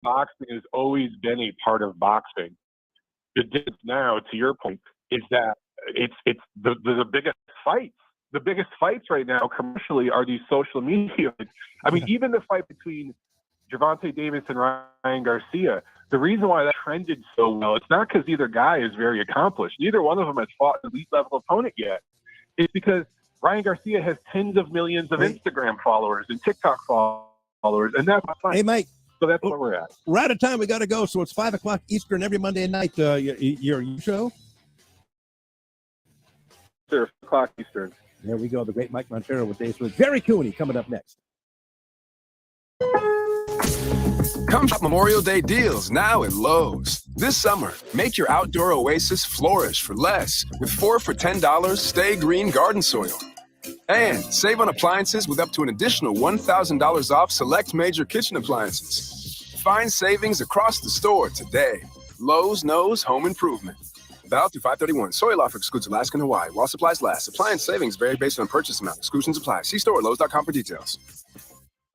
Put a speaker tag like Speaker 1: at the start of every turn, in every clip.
Speaker 1: boxing has always been a part of boxing. The difference now, to your point, is that it's the biggest fights. The biggest fights right now commercially are these social media. I mean, even the fight between Gervonta Davis and Ryan Garcia, the reason why that trended so well, it's not because either guy is very accomplished. Neither one of them has fought an elite level opponent yet. It's because Ryan Garcia has tens of millions of Instagram followers and TikTok followers, and that's fine.
Speaker 2: Hey, Mike.
Speaker 1: So that's where we're at.
Speaker 2: We're out of time. We got to go. So it's 5 o'clock Eastern every Monday night. Your show?
Speaker 1: Sure, 5 o'clock Eastern.
Speaker 2: There we go. The great Mike Montero with Dave Smith. Jerry Cooney coming up next.
Speaker 3: Come shop Memorial Day deals now at Lowe's. This summer, make your outdoor oasis flourish for less with 4 for $10 Stay Green garden soil. And save on appliances with up to an additional $1,000 off select major kitchen appliances. Find savings across the store today. Lowe's knows home improvement. Valid through 5/31. Soil offer excludes Alaska and Hawaii. While supplies last. Appliance savings vary based on purchase amount. Exclusions apply. See store at Lowe's.com for details.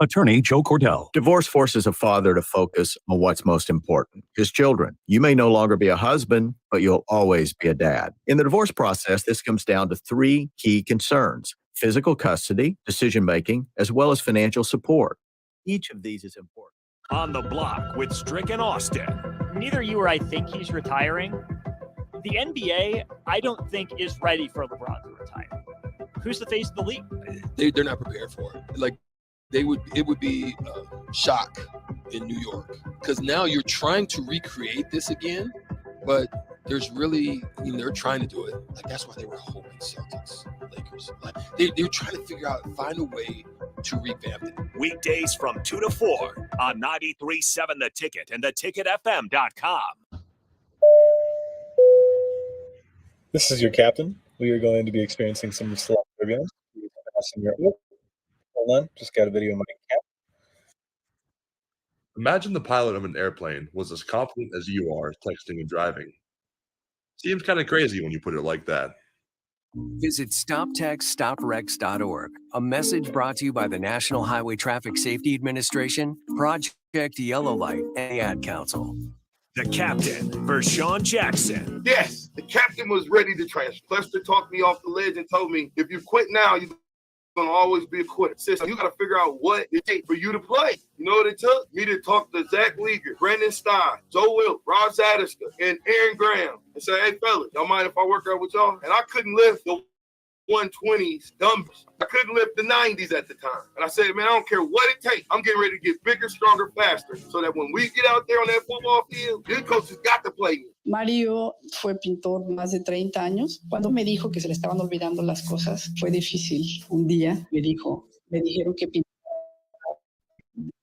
Speaker 4: Attorney Joe Cordell. Divorce forces a father to focus on what's most important, his children. You may no longer be a husband, but you'll always be a dad. In the divorce process, this comes down to 3 key concerns: physical custody, decision-making, as well as financial support. Each of these is important.
Speaker 5: On the Block with Strick and Austin.
Speaker 6: Neither you or I think he's retiring. The NBA, I don't think, is ready for LeBron to retire. Who's the face of the league?
Speaker 7: They're not prepared for it. Like, it would be a shock in New York, because now you're trying to recreate this again, but there's really, they're trying to do it. Like, that's why they were hoping Celtics, Lakers. Like, they're trying to figure out, find a way to revamp it.
Speaker 5: Weekdays from 2 to 4 on 93.7 The Ticket and theticketfm.com.
Speaker 8: This is your captain. We are going to be experiencing some slight turbulence. Hold on, just got a video of my cap.
Speaker 9: Imagine the pilot of an airplane was as confident as you are texting and driving. Seems kind of crazy when you put it like that.
Speaker 10: Visit StopTextStopWrecks.org. A message brought to you by the National Highway Traffic Safety Administration, Project Yellow Light, and the Ad Council.
Speaker 5: The captain, Vershawn Jackson.
Speaker 11: Yes, the captain was ready to transfer. Lester talked me off the ledge and told me, if you quit now, you're going to always be a quitter. So you got to figure out what it takes for you to play. You know what it took? Me to talk to Zach Leager, Brandon Stein, Joe Wilt, Rob Zadiska, and Aaron Graham and say, hey, fellas, y'all mind if I work out with y'all? And I couldn't lift the 120s dumbbells. I couldn't lift the 90s at the time. And I said, man, I don't care what it takes. I'm getting ready to get bigger, stronger, faster, so that when we get out there on that football field, these coaches got to play me.
Speaker 12: Mario fue pintor más de 30 años. Cuando me dijo que se le estaban olvidando las cosas, fue difícil. Un día me dijeron que pintara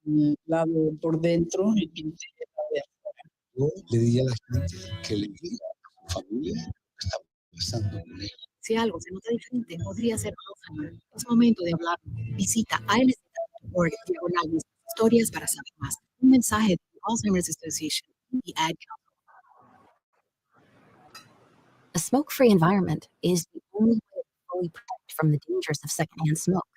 Speaker 12: el lado por dentro y pinté el lado de afuera.
Speaker 13: Yo le di a la gente que le diga a su familia que está pasando con ella.
Speaker 14: Si algo se nota diferente, podría ser Alzheimer. Es momento de hablar. Visita alz.org diagonal historias para saber más. Un mensaje de Alzheimer's Association y Ad Council. A smoke-free environment is the only way to fully protect from the dangers of secondhand smoke.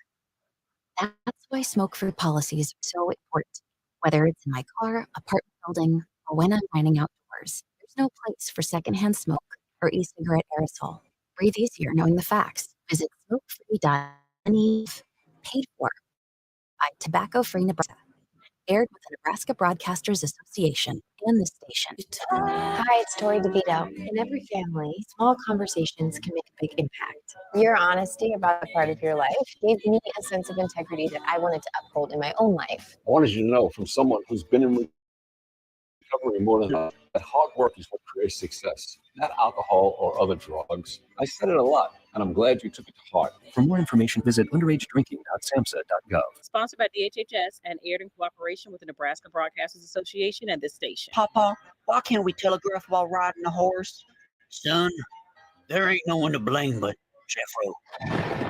Speaker 14: That's why smoke-free policies are so important. Whether it's in my car, apartment building, or when I'm dining outdoors, there's no place for secondhand smoke or e-cigarette aerosol. Breathe easier knowing the facts. Visit smokefree.neve. Paid for by Tobacco Free Nebraska. Aired with the Nebraska Broadcasters Association and the station.
Speaker 15: Hi, it's Tori DeVito. In every family, small conversations can make a big impact. Your honesty about the part of your life gave me a sense of integrity that I wanted to uphold in my own life.
Speaker 16: I wanted you to know, from someone who's been in recovery more than that, hard work is what creates success, not alcohol or other drugs. I said it a lot, and I'm glad you took it to heart.
Speaker 4: For more information, visit underagedrinking.samhsa.gov.
Speaker 17: Sponsored by DHHS and aired in cooperation with the Nebraska Broadcasters Association and this station.
Speaker 18: Papa, why can't we telegraph while riding a horse?
Speaker 19: Son, there ain't no one to blame but Jeffro.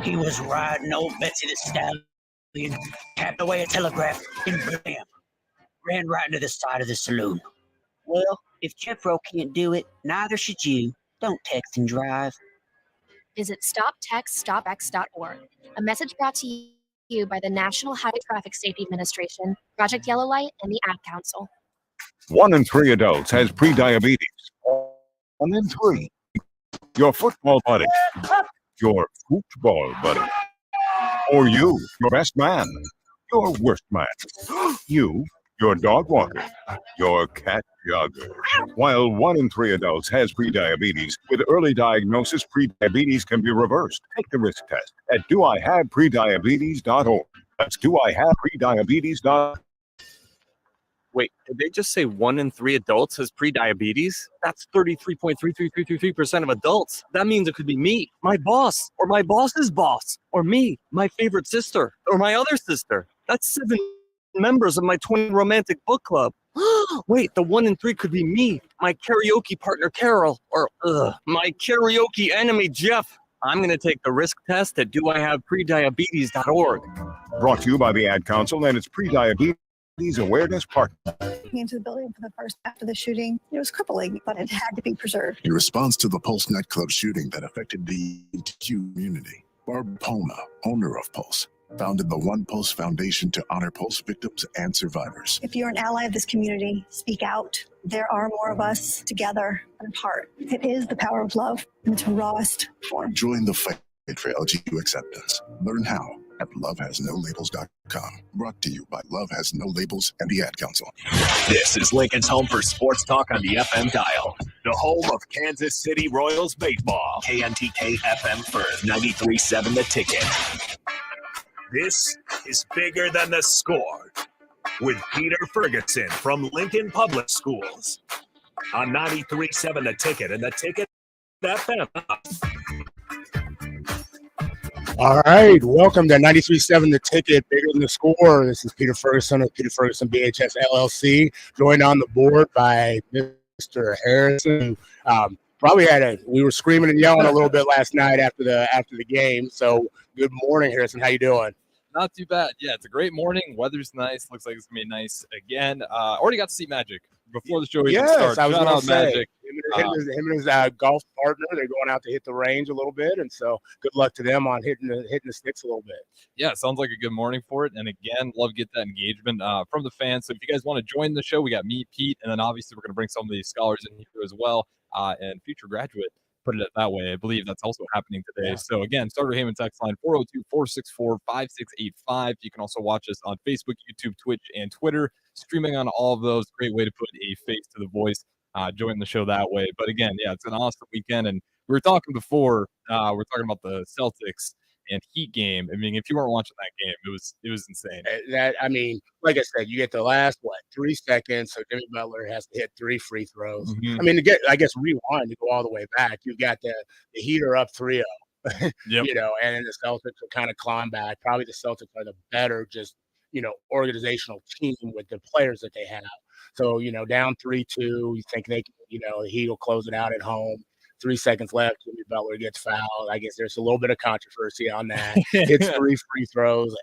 Speaker 19: He was riding old Betsy the Stallion, tapped away a telegraph, and blam, ran right into the side of the saloon.
Speaker 18: Well, if Jeffro can't do it, neither should you. Don't text and drive.
Speaker 14: Visit StopTextStopX.org. A message brought to you by the National Highway Traffic Safety Administration, Project Yellow Light, and the Ad Council.
Speaker 20: 1 in 3 adults has prediabetes. 1 in 3. Your football buddy. Your football buddy. Or you, your best man. Your worst man. You, your dog walker. Your cat jogger. While 1 in 3 adults has prediabetes, with early diagnosis, prediabetes can be reversed. Take the risk test at doihaveprediabetes.org. That's doihaveprediabetes.org.
Speaker 21: Wait, did they just say 1 in 3 adults has prediabetes? That's 33.33333% of adults. That means it could be me, my boss, or my boss's boss, or me, my favorite sister, or my other sister. That's 7 members of my 20 romantic book club. Wait, the 1 in 3 could be me, my karaoke partner Carol, or my karaoke enemy Jeff. I'm going to take the risk test at doihaveprediabetes.org.
Speaker 20: Brought to you by the Ad Council and its prediabetes awareness partner.
Speaker 22: Into the building for the first after the shooting. It was crippling, but it had to be preserved.
Speaker 23: In response to the Pulse nightclub shooting that affected the community, Barb Palma, owner of Pulse, founded the One Pulse Foundation to honor Pulse victims and survivors.
Speaker 22: If you're an ally of this community, speak out. There are more of us together than apart. It is the power of love in its rawest form.
Speaker 23: Join the fight for LGBTQ acceptance. Learn how at lovehasnolabels.com. Brought to you by Love Has No Labels and the Ad Council.
Speaker 5: This is Lincoln's home for sports talk on the FM dial. The home of Kansas City Royals baseball. KNTK FM Firth, 93.7 The Ticket. This is Bigger Than the Score with Peter Ferguson from Lincoln Public Schools on 93.7 The Ticket and The Ticket FM.
Speaker 24: All right, welcome to 93.7 The Ticket, Bigger Than the Score. This is Peter Ferguson of Peter Ferguson BHS LLC, joined on the board by Mr. Harrison. We were screaming and yelling a little bit last night after the game. So good morning, Harrison. How you doing?
Speaker 25: Not too bad. Yeah, it's a great morning. Weather's nice. Looks like it's gonna be nice again. Already got to see Magic before the show even starts.
Speaker 24: I was
Speaker 25: Shout
Speaker 24: going
Speaker 25: out
Speaker 24: to say,
Speaker 25: Magic.
Speaker 24: him and his golf partner, they're going out to hit the range a little bit, and so good luck to them on hitting the sticks a little bit.
Speaker 25: Yeah, sounds like a good morning for it. And again, love to get that engagement from the fans. So if you guys want to join the show, we got me, Pete, and then obviously we're going to bring some of these scholars in here as well, and future graduate. Put it that way. I believe that's also happening today. Yeah. So again, Starter Heyman text line 402-464-5685. You can also watch us on Facebook, YouTube, Twitch, and Twitter. Streaming on all of those. Great way to put a face to the voice. Join the show that way. But again, yeah, it's an awesome weekend. And we were talking before, we're talking about the Celtics and Heat game. I mean, if you weren't watching that game, it was insane.
Speaker 24: Like I said, you get the last 3 seconds, so Jimmy Butler has to hit 3 free throws.
Speaker 25: Mm-hmm.
Speaker 24: I mean, rewind to go all the way back. You've got the Heater up 3-0.
Speaker 25: Yep.
Speaker 24: And then the Celtics will kind of climb back. Probably the Celtics are the better, organizational team with the players that they have. So down 3-2, you think they, the Heat will close it out at home. 3 seconds left, Jimmy Butler gets fouled. I guess there's a little bit of controversy on that. Hits 3 free throws.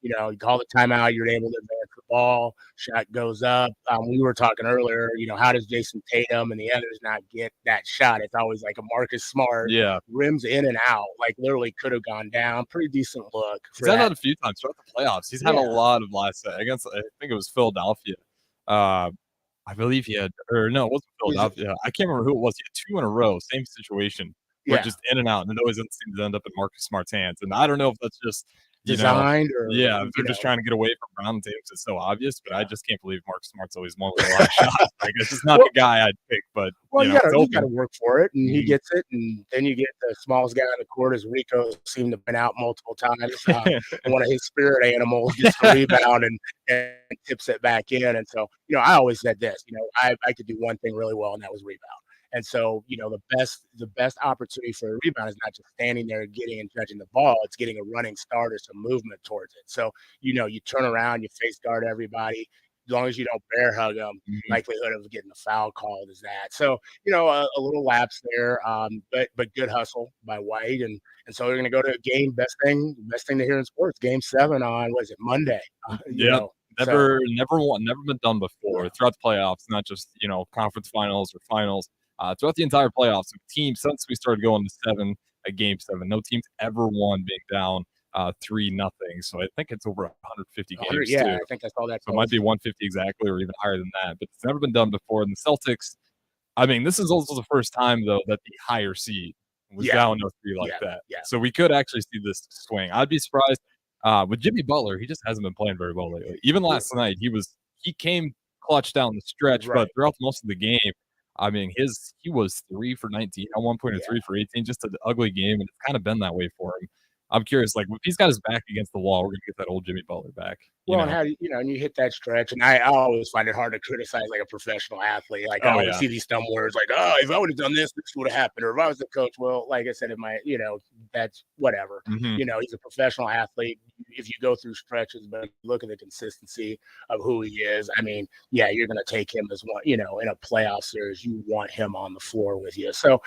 Speaker 24: You call the timeout, you're able to advance the ball. Shot goes up. We were talking earlier, how does Jason Tatum and the others not get that shot? It's always like a Marcus Smart.
Speaker 25: Yeah.
Speaker 24: Rims in and out, literally could have gone down. Pretty decent look.
Speaker 25: He's had that a few times throughout the playoffs. He's had a lot of last against, I think it was Philadelphia. I believe he had, or no, it wasn't Philadelphia. I can't remember who it was. He had 2 in a row, same situation, but just in and out, and it always seems to end up in Marcus Smart's hands. And I don't know if that's just
Speaker 24: designed or
Speaker 25: if they're just trying to get away from Brown and Tatum. It's so obvious, but I just can't believe Marcus Smart's always one with the last shot. I guess it's not the guy I'd pick, but
Speaker 24: you got to work for it, and he gets it, and then you get the smallest guy on the court, as Rico seemed to been out multiple times. One of his spirit animals gets the rebound and tips it back in, and so I always said this, I could do one thing really well, and that was rebound. And so, the best opportunity for a rebound is not just standing there getting and judging the ball. It's getting a running start or some movement towards it. So, you turn around, you face guard everybody. As long as you don't bear hug them, likelihood of getting a foul called is that. So, a little lapse there, but good hustle by White. And so we're going to go to a game, best thing to hear in sports, Game 7 on, Monday?
Speaker 25: Never been done before throughout the playoffs, not just, conference finals or finals. Throughout the entire playoffs, teams since we started going to 7 at Game 7, no team's ever won being down 3-0. So I think it's over 150 games
Speaker 24: Yeah,
Speaker 25: too.
Speaker 24: I think I saw that.
Speaker 25: So it might be 150 exactly, or even higher than that. But it's never been done before. And the Celtics, I mean, this is also the first time though that the higher seed was down 0-3 like that.
Speaker 24: Yeah.
Speaker 25: So we could actually see this swing. I'd be surprised. With Jimmy Butler, he just hasn't been playing very well lately. Even last night, he came clutch down the stretch, but throughout most of the game, I mean, he was 3 for 19 at one point, or 3 for 18, just an ugly game, and it's kind of been that way for him. I'm curious, like if he's got his back against the wall, we're gonna get that old Jimmy Butler back.
Speaker 24: Well, and how and you hit that stretch, and I always find it hard to criticize like a professional athlete. Like I always see these dumb words like, "Oh, if I would have done this, this would have happened," or if I was the coach. Well, like I said, that's whatever. He's a professional athlete. If you go through stretches, but look at the consistency of who he is. I mean, yeah, you're going to take him as one. In a playoff series, you want him on the floor with you. So,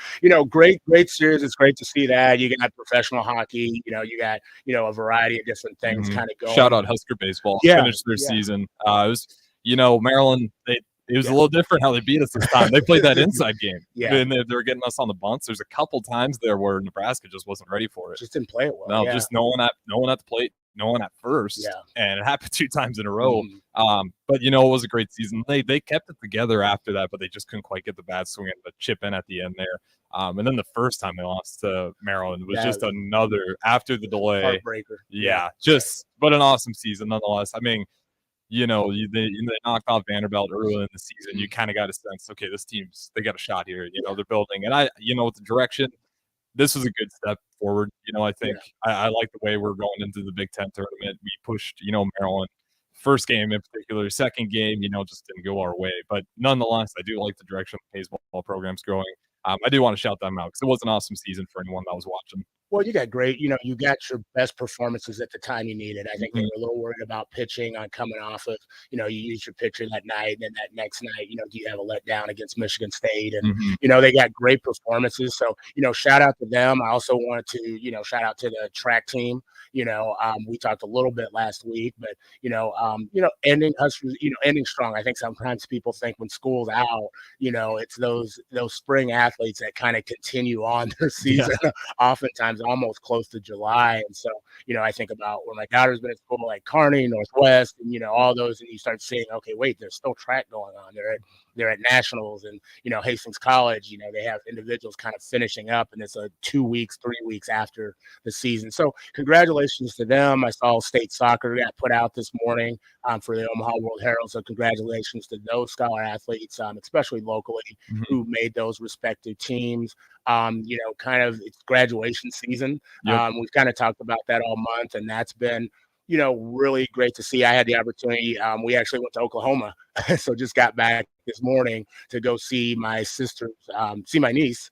Speaker 24: great series. It's great to see that. You got professional hockey. You got a variety of different things kind of going.
Speaker 25: Shout out Husker baseball. Finished their season. It was, Maryland. It was a little different how they beat us this time. They played that inside game. And they were getting us on the bunts. There's a couple times there where Nebraska just wasn't ready for it.
Speaker 24: Just didn't play it well.
Speaker 25: No, just no one at the plate, no one at first. And it happened 2 times in a row. But it was a great season. They kept it together after that, but they just couldn't quite get the bat swing and the chip in at the end there. And then the first time they lost to Maryland was just another after the delay
Speaker 24: heartbreaker.
Speaker 25: But an awesome season nonetheless. I mean, they knocked off Vanderbilt early in the season. You kind of got a sense, okay, this team's they got a shot here. They're building, and with the direction, this was a good step forward. I think I like the way we're going into the Big Ten tournament. We pushed, Maryland. First game in particular, second game, just didn't go our way. But nonetheless, I do like the direction the baseball program's going. I do want to shout them out because it was an awesome season for anyone that was watching.
Speaker 24: Well, you got great, you got your best performances at the time you needed. I think they were a little worried about pitching on coming off of, you use your pitcher that night, and then that next night, do you have a letdown against Michigan State? And, they got great performances. So, shout out to them. I also wanted to, shout out to the track team. We talked a little bit last week, but, ending Huskers, ending strong. I think sometimes people think when school's out, it's those spring athletes that kind of continue on their season, oftentimes almost close to July. And so, I think about where my daughter's been at school, like Kearney, Northwest, and, all those, and you start seeing, okay, wait, there's still track going on. They're at nationals, and, Hastings College, they have individuals kind of finishing up, and it's 2 weeks, 3 weeks after the season. So congratulations to them. I saw state soccer got put out this morning for the Omaha World Herald. So congratulations to those scholar athletes, especially locally, who made those respective teams. Kind of it's graduation season. We've kind of talked about that all month, and that's been, really great to see. I had the opportunity. We actually went to Oklahoma, so just got back this morning to go see my sister, see my niece,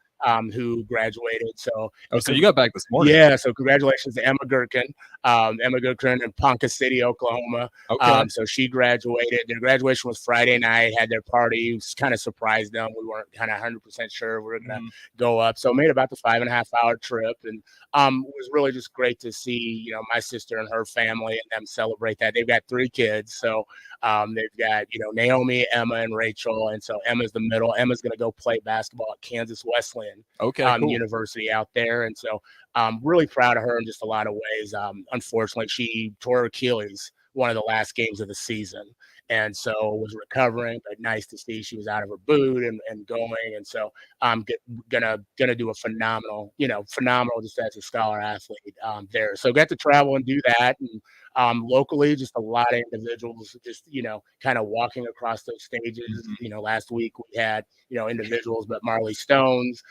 Speaker 24: who graduated. So
Speaker 25: you got back this morning.
Speaker 24: Yeah. So congratulations to Emma Gherkin in Ponca City, Oklahoma.
Speaker 25: Okay.
Speaker 24: So she graduated. Their graduation was Friday night, had their party. Kind of surprised them. We weren't kind of 100% sure we were going to go up. So made about the 5.5 hour trip. And it was really just great to see, my sister and her family and them celebrate that. They've got 3 kids. So they've got, Naomi, Emma, and Rachel. And so Emma's the middle. Emma's going to go play basketball at Kansas Wesleyan.
Speaker 25: Cool.
Speaker 24: University out there. And so I'm really proud of her in just a lot of ways. Unfortunately, she tore her Achilles one of the last games of the season. And so was recovering, but nice to see she was out of her boot and going. And so I'm gonna do a phenomenal just as a scholar athlete there. So got to travel and do that. And locally, just a lot of individuals just, kind of walking across those stages. Last week we had, individuals, but Marley Stones,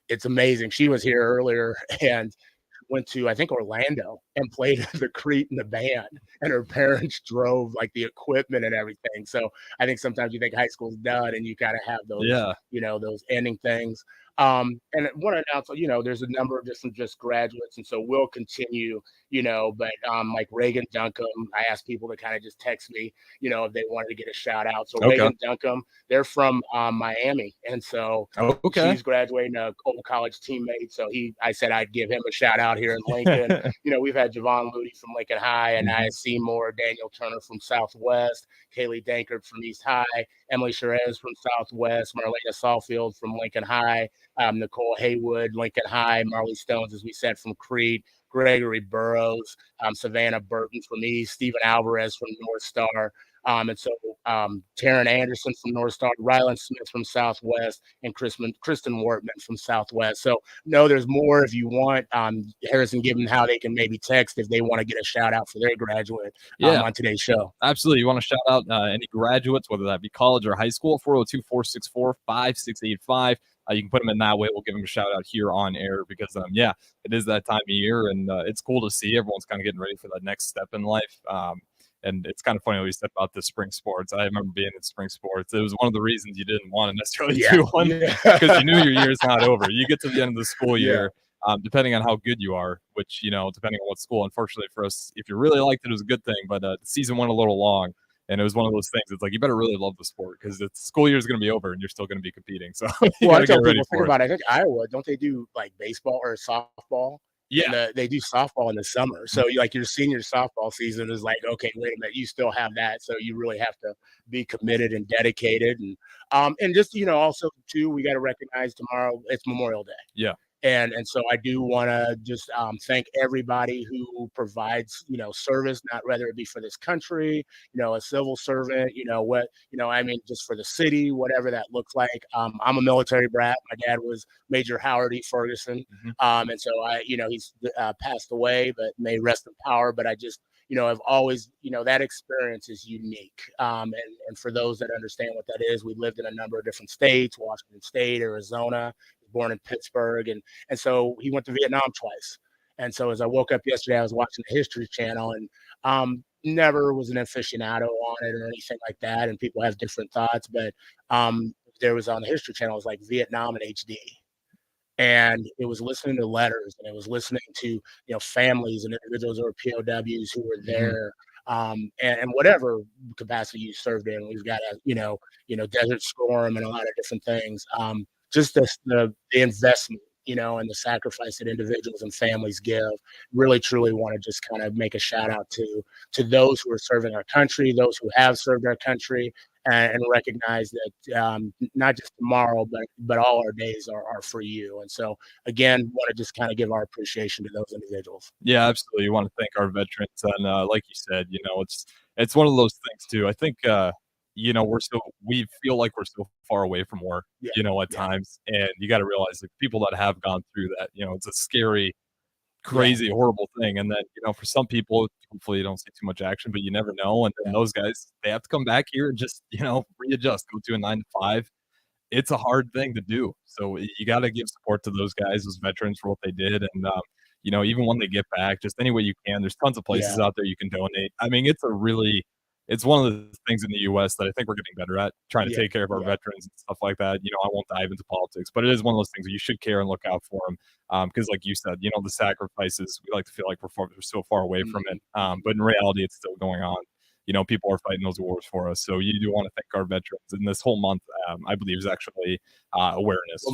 Speaker 24: it's amazing. She was here earlier and went to, I think, Orlando and played the Crete in the band, and her parents drove like the equipment and everything. So I think sometimes you think high school's done and you kind of have those, those ending things. And I want to announce, there's a number of different just graduates. And so we'll continue, but like Reagan Duncombe, I asked people to kind of just text me, if they wanted to get a shout out. So Reagan Duncombe, they're from Miami. And so she's graduating, an old college teammate. So I said I'd give him a shout out here in Lincoln. We've had Javon Moody from Lincoln High, and I Seymour, Daniel Turner from Southwest, Kaylee Dankert from East High, Emily Sherez from Southwest, Marlena Sawfield from Lincoln High, Nicole Haywood, Lincoln High, Marley Stones, as we said, from Crete, Gregory Burrows, Savannah Burton from East, Steven Alvarez from North Star. And so Taryn Anderson from North Star, Rylan Smith from Southwest, and Kristen Wortman from Southwest. So no, there's more if you want. Harrison, give them how they can maybe text if they want to get a shout out for their graduate on today's show.
Speaker 25: Absolutely. You want to shout out any graduates, whether that be college or high school, 402-464-5685. You can put them in that way. We'll give them a shout out here on air because, it is that time of year, and it's cool to see everyone's kind of getting ready for that next step in life. And it's kind of funny when we step about the spring sports. I remember being in spring sports. It was one of the reasons you didn't want to necessarily do one because you knew your year's not over. You get to the end of the school year, depending on how good you are, which, depending on what school. Unfortunately for us, if you really liked it, it was a good thing. But the season went a little long. And it was one of those things. It's like you better really love the sport because the school year is going to be over and you're still going to be competing. So
Speaker 24: well, I tell people, think about it. I think Iowa, don't they do like baseball or softball?
Speaker 25: Yeah,
Speaker 24: they do softball in the summer. So like your senior softball season is like, okay, wait a minute, you still have that. So you really have to be committed and dedicated. And just, also too, we got to recognize tomorrow it's Memorial Day.
Speaker 25: Yeah.
Speaker 24: And so I do want to just thank everybody who provides, service, not whether it be for this country, a civil servant, just for the city, whatever that looks like. I'm a military brat. My dad was Major Howard E. Ferguson. And so he's passed away, but may rest in power. But I just, I've always, that experience is unique. And for those that understand what that is, we lived in a number of different states, Washington State, Arizona, born in Pittsburgh. And so he went to Vietnam twice. And so as I woke up yesterday, I was watching the History Channel and never was an aficionado on it or anything like that. And people have different thoughts, but there was on the History Channel, it was like Vietnam in HD. And it was listening to letters and it was listening to, families and individuals who were POWs who were there. And whatever capacity you served in, we've got Desert Storm and a lot of different things. Just the investment, and the sacrifice that individuals and families give. Really, truly want to just kind of make a shout out to those who are serving our country, those who have served our country, and recognize that not just tomorrow, but all our days are for you. And so, again, want to just kind of give our appreciation to those individuals.
Speaker 25: Yeah, absolutely. You want to thank our veterans, and like you said, it's one of those things too. I think. We feel like we're so far away from war, at times. And you got to realize like people that have gone through that, it's a scary, crazy, horrible thing. And then, for some people, hopefully you don't see too much action, but you never know. And then those guys, they have to come back here and just, readjust, go to a 9 to 5. It's a hard thing to do. So you got to give support to those guys, those veterans for what they did. And, even when they get back, just any way you can, there's tons of places out there you can donate. I mean, it's one of the things in the U.S. that I think we're getting better at, trying to take care of our veterans and stuff like that. I won't dive into politics, but it is one of those things that you should care and look out for them. Because like you said, the sacrifices, we like to feel like we're so far away from it. But in reality, it's still going on. People are fighting those wars for us. So you do want to thank our veterans. And this whole month, I believe, is actually awareness.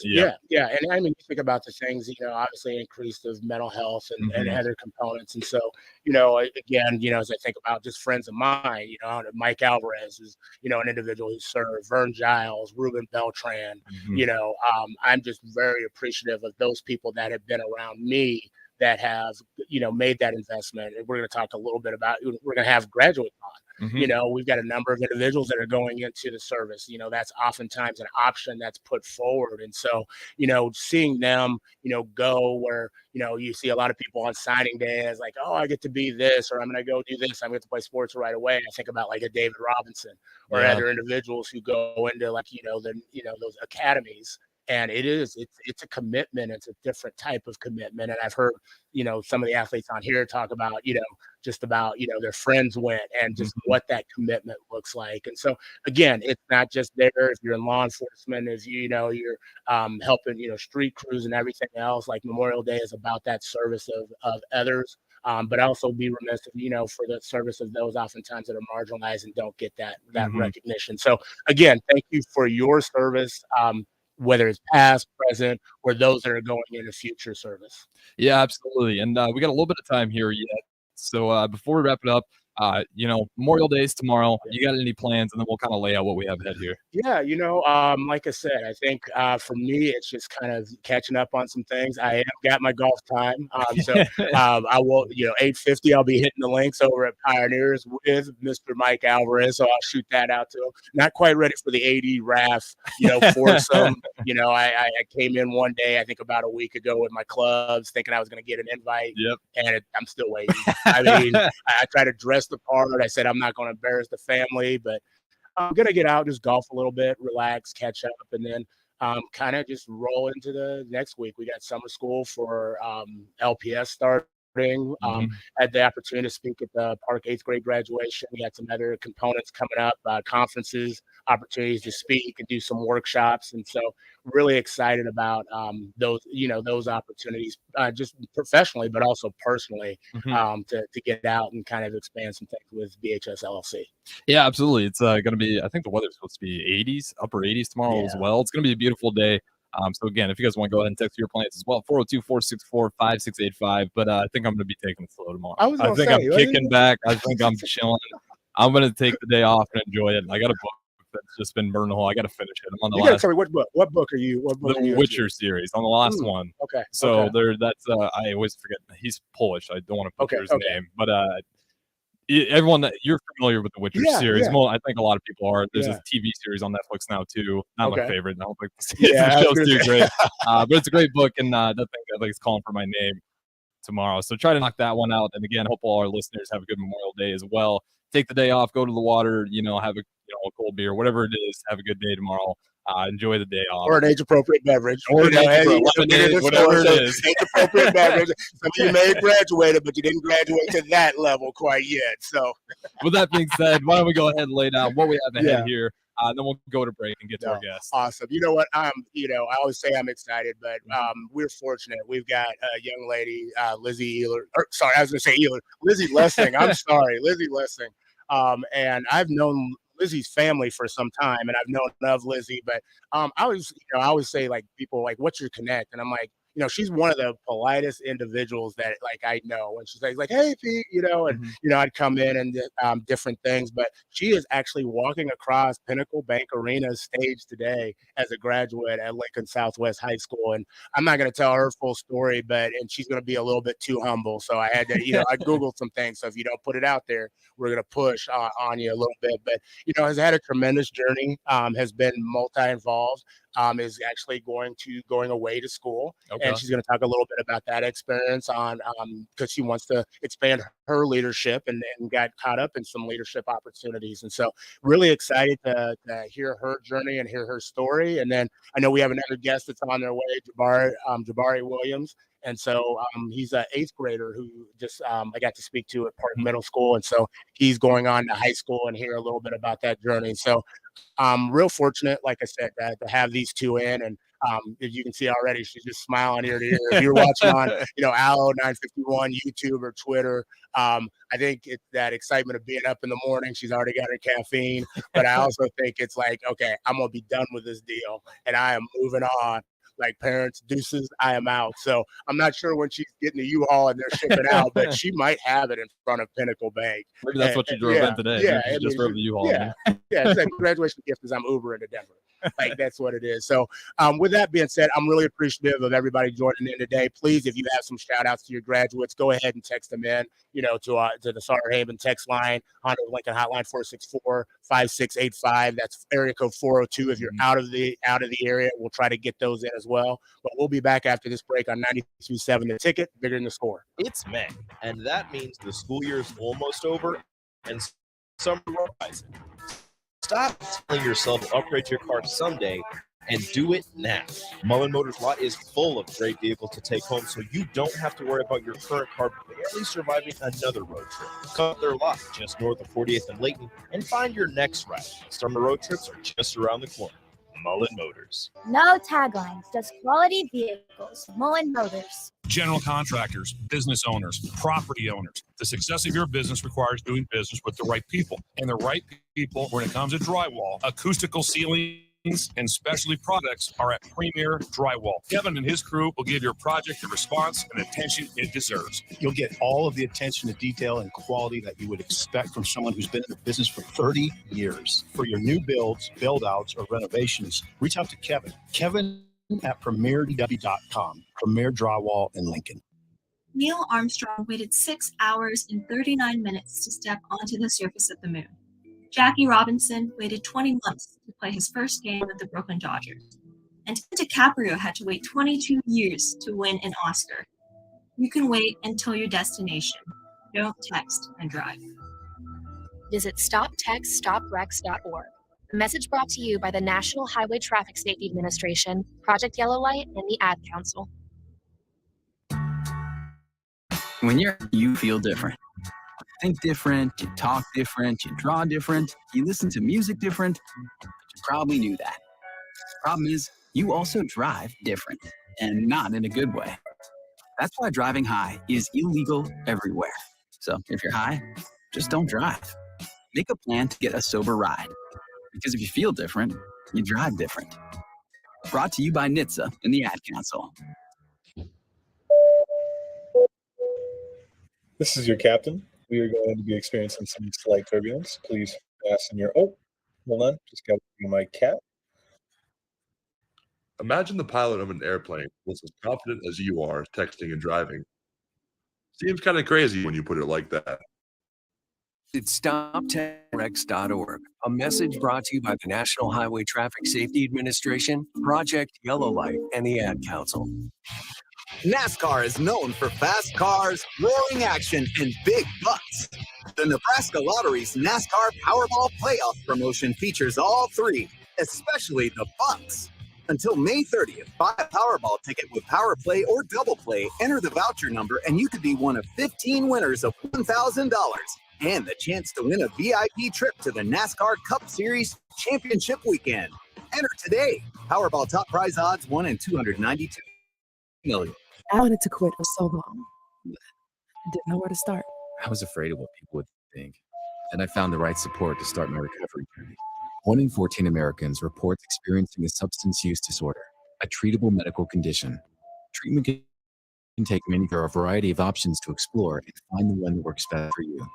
Speaker 24: Yeah. And I mean, you think about the things, obviously increase of mental health and other components. And so, again, as I think about just friends of mine, Mike Alvarez is, an individual who served, Vern Giles, Ruben Beltran, I'm just very appreciative of those people that have been around me that have, made that investment. And we're going to talk a little bit about, we're going to have graduate on. We've got a number of individuals that are going into the service. That's oftentimes an option that's put forward. And so, seeing them, go where, you see a lot of people on signing day as like, oh, I get to be this, or I'm going to go do this. I'm going to play sports right away. I think about like a David Robinson or other individuals who go into like, those academies. And it's a commitment. It's a different type of commitment. And I've heard, some of the athletes on here talk about, just about, their friends went and just what that commitment looks like. And so, again, it's not just there if you're in law enforcement, if you're helping, street crews and everything else. Like Memorial Day is about that service of others. But also be remiss, for the service of those oftentimes that are marginalized and don't get that recognition. So, again, thank you for your service. Whether it's past, present, or those that are going into future service.
Speaker 25: Yeah, absolutely. And we got a little bit of time here yet. So before we wrap it up, Memorial Day is tomorrow. You got any plans? And then we'll kind of lay out what we have ahead here.
Speaker 24: Yeah, like I said, I think for me, it's just kind of catching up on some things. I have got my golf time. I will, 8:50, I'll be hitting the links over at Pioneers with Mr. Mike Alvarez. So I'll shoot that out to him. Not quite ready for the AD RAF, foursome. I came in one day, I think about a week ago with my clubs thinking I was going to get an invite.
Speaker 25: Yep.
Speaker 24: And I'm still waiting. I mean, I try to dress the part. I said, I'm not going to embarrass the family, but I'm going to get out, just golf a little bit, relax, catch up, and then kind of just roll into the next week. We got summer school for LPS starting. Had the opportunity to speak at the Park 8th grade graduation. We got some other components coming up, conferences, opportunities to speak and do some workshops. And so really excited about those opportunities, just professionally, but also personally, to get out and kind of expand some things with BHS LLC.
Speaker 25: Yeah, absolutely. It's going to be, I think the weather's supposed to be 80s, upper 80s tomorrow as well. It's going to be a beautiful day. So again, if you guys want to go ahead and text your plans as well, 402-464-5685. But I think I'm going to be taking it slow tomorrow. I think I'm kicking back. I think I'm chilling. I'm going to take the day off and enjoy it. I got a book that's just been burned a hole. I got to finish it. I'm on the last.
Speaker 24: Tell me what book? What book are you?
Speaker 25: The Witcher series on the last one.
Speaker 24: Okay.
Speaker 25: So that's I always forget. He's Polish. I don't want to butcher his name, but everyone that you're familiar with the Witcher series.
Speaker 24: Yeah.
Speaker 25: Well, I think a lot of people are. There's a TV series on Netflix now too. Not my favorite. I don't think the show's too great. But it's a great book, and I think it's calling for my name tomorrow. So try to knock that one out. And again, hope all our listeners have a good Memorial Day as well. Take the day off, go to the water, have a cold beer, whatever it is. Have a good day tomorrow. Enjoy the day off.
Speaker 24: Or an age-appropriate beverage.
Speaker 25: Or whatever it is.
Speaker 24: Age-appropriate beverage. Some of you may have graduated, but you didn't graduate to that level quite yet. So,
Speaker 25: with that being said, why don't we go ahead and lay down what we have ahead here. Then we'll go to break and get to our guests.
Speaker 24: Awesome. You know what? I always say I'm excited, but we're fortunate. We've got a young lady, Lizzie Ealer. I was going to say Ealer. Lizzie Lessing. I'm sorry, Lizzie Lessing. And I've known Lizzie's family for some time, and I've known of Lizzie, but I always say, like, people like, what's your connect? And I'm like, she's one of the politest individuals that I know. And she's like, hey, Pete, and, I'd come in and different things, but she is actually walking across Pinnacle Bank Arena's stage today as a graduate at Lincoln Southwest High School. And I'm not going to tell her full story, and she's going to be a little bit too humble. So I had to, I Googled some things. So if you don't put it out there, we're going to push on you a little bit, but, has had a tremendous journey, has been multi-involved. Is actually going away to school, and she's going to talk a little bit about that experience on because she wants to expand her leadership and got caught up in some leadership opportunities. And so really excited to hear her journey and hear her story. And then I know we have another guest that's on their way, Jabari Williams. And so he's an 8th grader who just I got to speak to at Park Middle School. And so he's going on to high school and hear a little bit about that journey. So I'm real fortunate, like I said, to have these two in. And as you can see already, she's just smiling ear to ear. If you're watching on, Allo 951, YouTube or Twitter, I think it's that excitement of being up in the morning. She's already got her caffeine. But I also think it's like, okay, I'm going to be done with this deal and I am moving on. Like, parents, deuces, I am out. So I'm not sure when she's getting the U-Haul and they're shipping out, but she might have it in front of Pinnacle Bank.
Speaker 25: Maybe that's what you drove in today.
Speaker 24: Yeah,
Speaker 25: you just drove the U-Haul.
Speaker 24: Yeah, it's like graduation gift is I'm Ubering to Denver. Like, that's what it is. So with that being said, I'm really appreciative of everybody joining in today. Please, if you have some shout outs to your graduates, go ahead and text them in, to the Sauter Haven text line, Honda Lincoln hotline 464-5685. That's area code 402. If you're out of the area, we'll try to get those in as well. But we'll be back after this break on 92.7 The Ticket, bigger than the score.
Speaker 1: It's May, and that means the school year is almost over and summer rising. Stop telling yourself to upgrade your car someday and do it now. Mullen Motors lot is full of great vehicles to take home, so you don't have to worry about your current car barely surviving another road trip. Come to their lot just north of 48th and Layton and find your next ride. Summer road trips are just around the corner. Mullen Motors.
Speaker 2: No taglines, just quality vehicles. Mullen Motors.
Speaker 3: General contractors, business owners, property owners. The success of your business requires doing business with the right people. And the right people when it comes to drywall, acoustical ceiling and specialty products are at Premier Drywall. Kevin and his crew will give your project the response and attention it deserves.
Speaker 6: You'll get all of the attention to detail and quality that you would expect from someone who's been in the business for 30 years. For your new builds, build-outs, or renovations, reach out to Kevin. Kevin at premierdw.com. Premier Drywall in Lincoln.
Speaker 7: Neil Armstrong waited 6 hours and 39 minutes to step onto the surface of the moon. Jackie Robinson waited 20 months to play his first game with the Brooklyn Dodgers. And DiCaprio had to wait 22 years to win an Oscar. You can wait until your destination. Don't text and drive.
Speaker 14: Visit stoptextsstopwrecks.org. A message brought to you by the National Highway Traffic Safety Administration, Project Yellow Light, and the Ad Council.
Speaker 8: When you feel different. Think different, you talk different, you draw different, you listen to music different. You probably knew that. Problem is, you also drive different, and not in a good way. That's why driving high is illegal everywhere. So if you're high, just don't drive. Make a plan to get a sober ride. Because if you feel different, you drive different. Brought to you by NHTSA and the Ad Council.
Speaker 9: This is your captain. We are going to be experiencing some slight turbulence. Please fasten your... Oh, hold on. Just got my cat.
Speaker 10: Imagine the pilot of an airplane was as confident as you are texting and driving. Seems kind of crazy when you put it like that.
Speaker 26: It's stoptextwrecks.org, a message brought to you by the National Highway Traffic Safety Administration, Project Yellow Light, and the Ad Council.
Speaker 27: NASCAR is known for fast cars, roaring action, and big bucks. The Nebraska Lottery's NASCAR Powerball Playoff promotion features all three, especially the bucks. Until May 30th, buy a Powerball ticket with Power Play or Double Play, enter the voucher number, and you could be one of 15 winners of $1,000 and the chance to win a VIP trip to the NASCAR Cup Series Championship Weekend. Enter today. Powerball top prize odds 1 in 292 million.
Speaker 28: I wanted to quit for so long, but didn't know where to start.
Speaker 29: I was afraid of what people would think, and I found the right support to start my recovery journey. 1 in 14 Americans reports experiencing a substance use disorder, a treatable medical condition. Treatment can take many. There are a variety of options to explore and find the one that works best for you.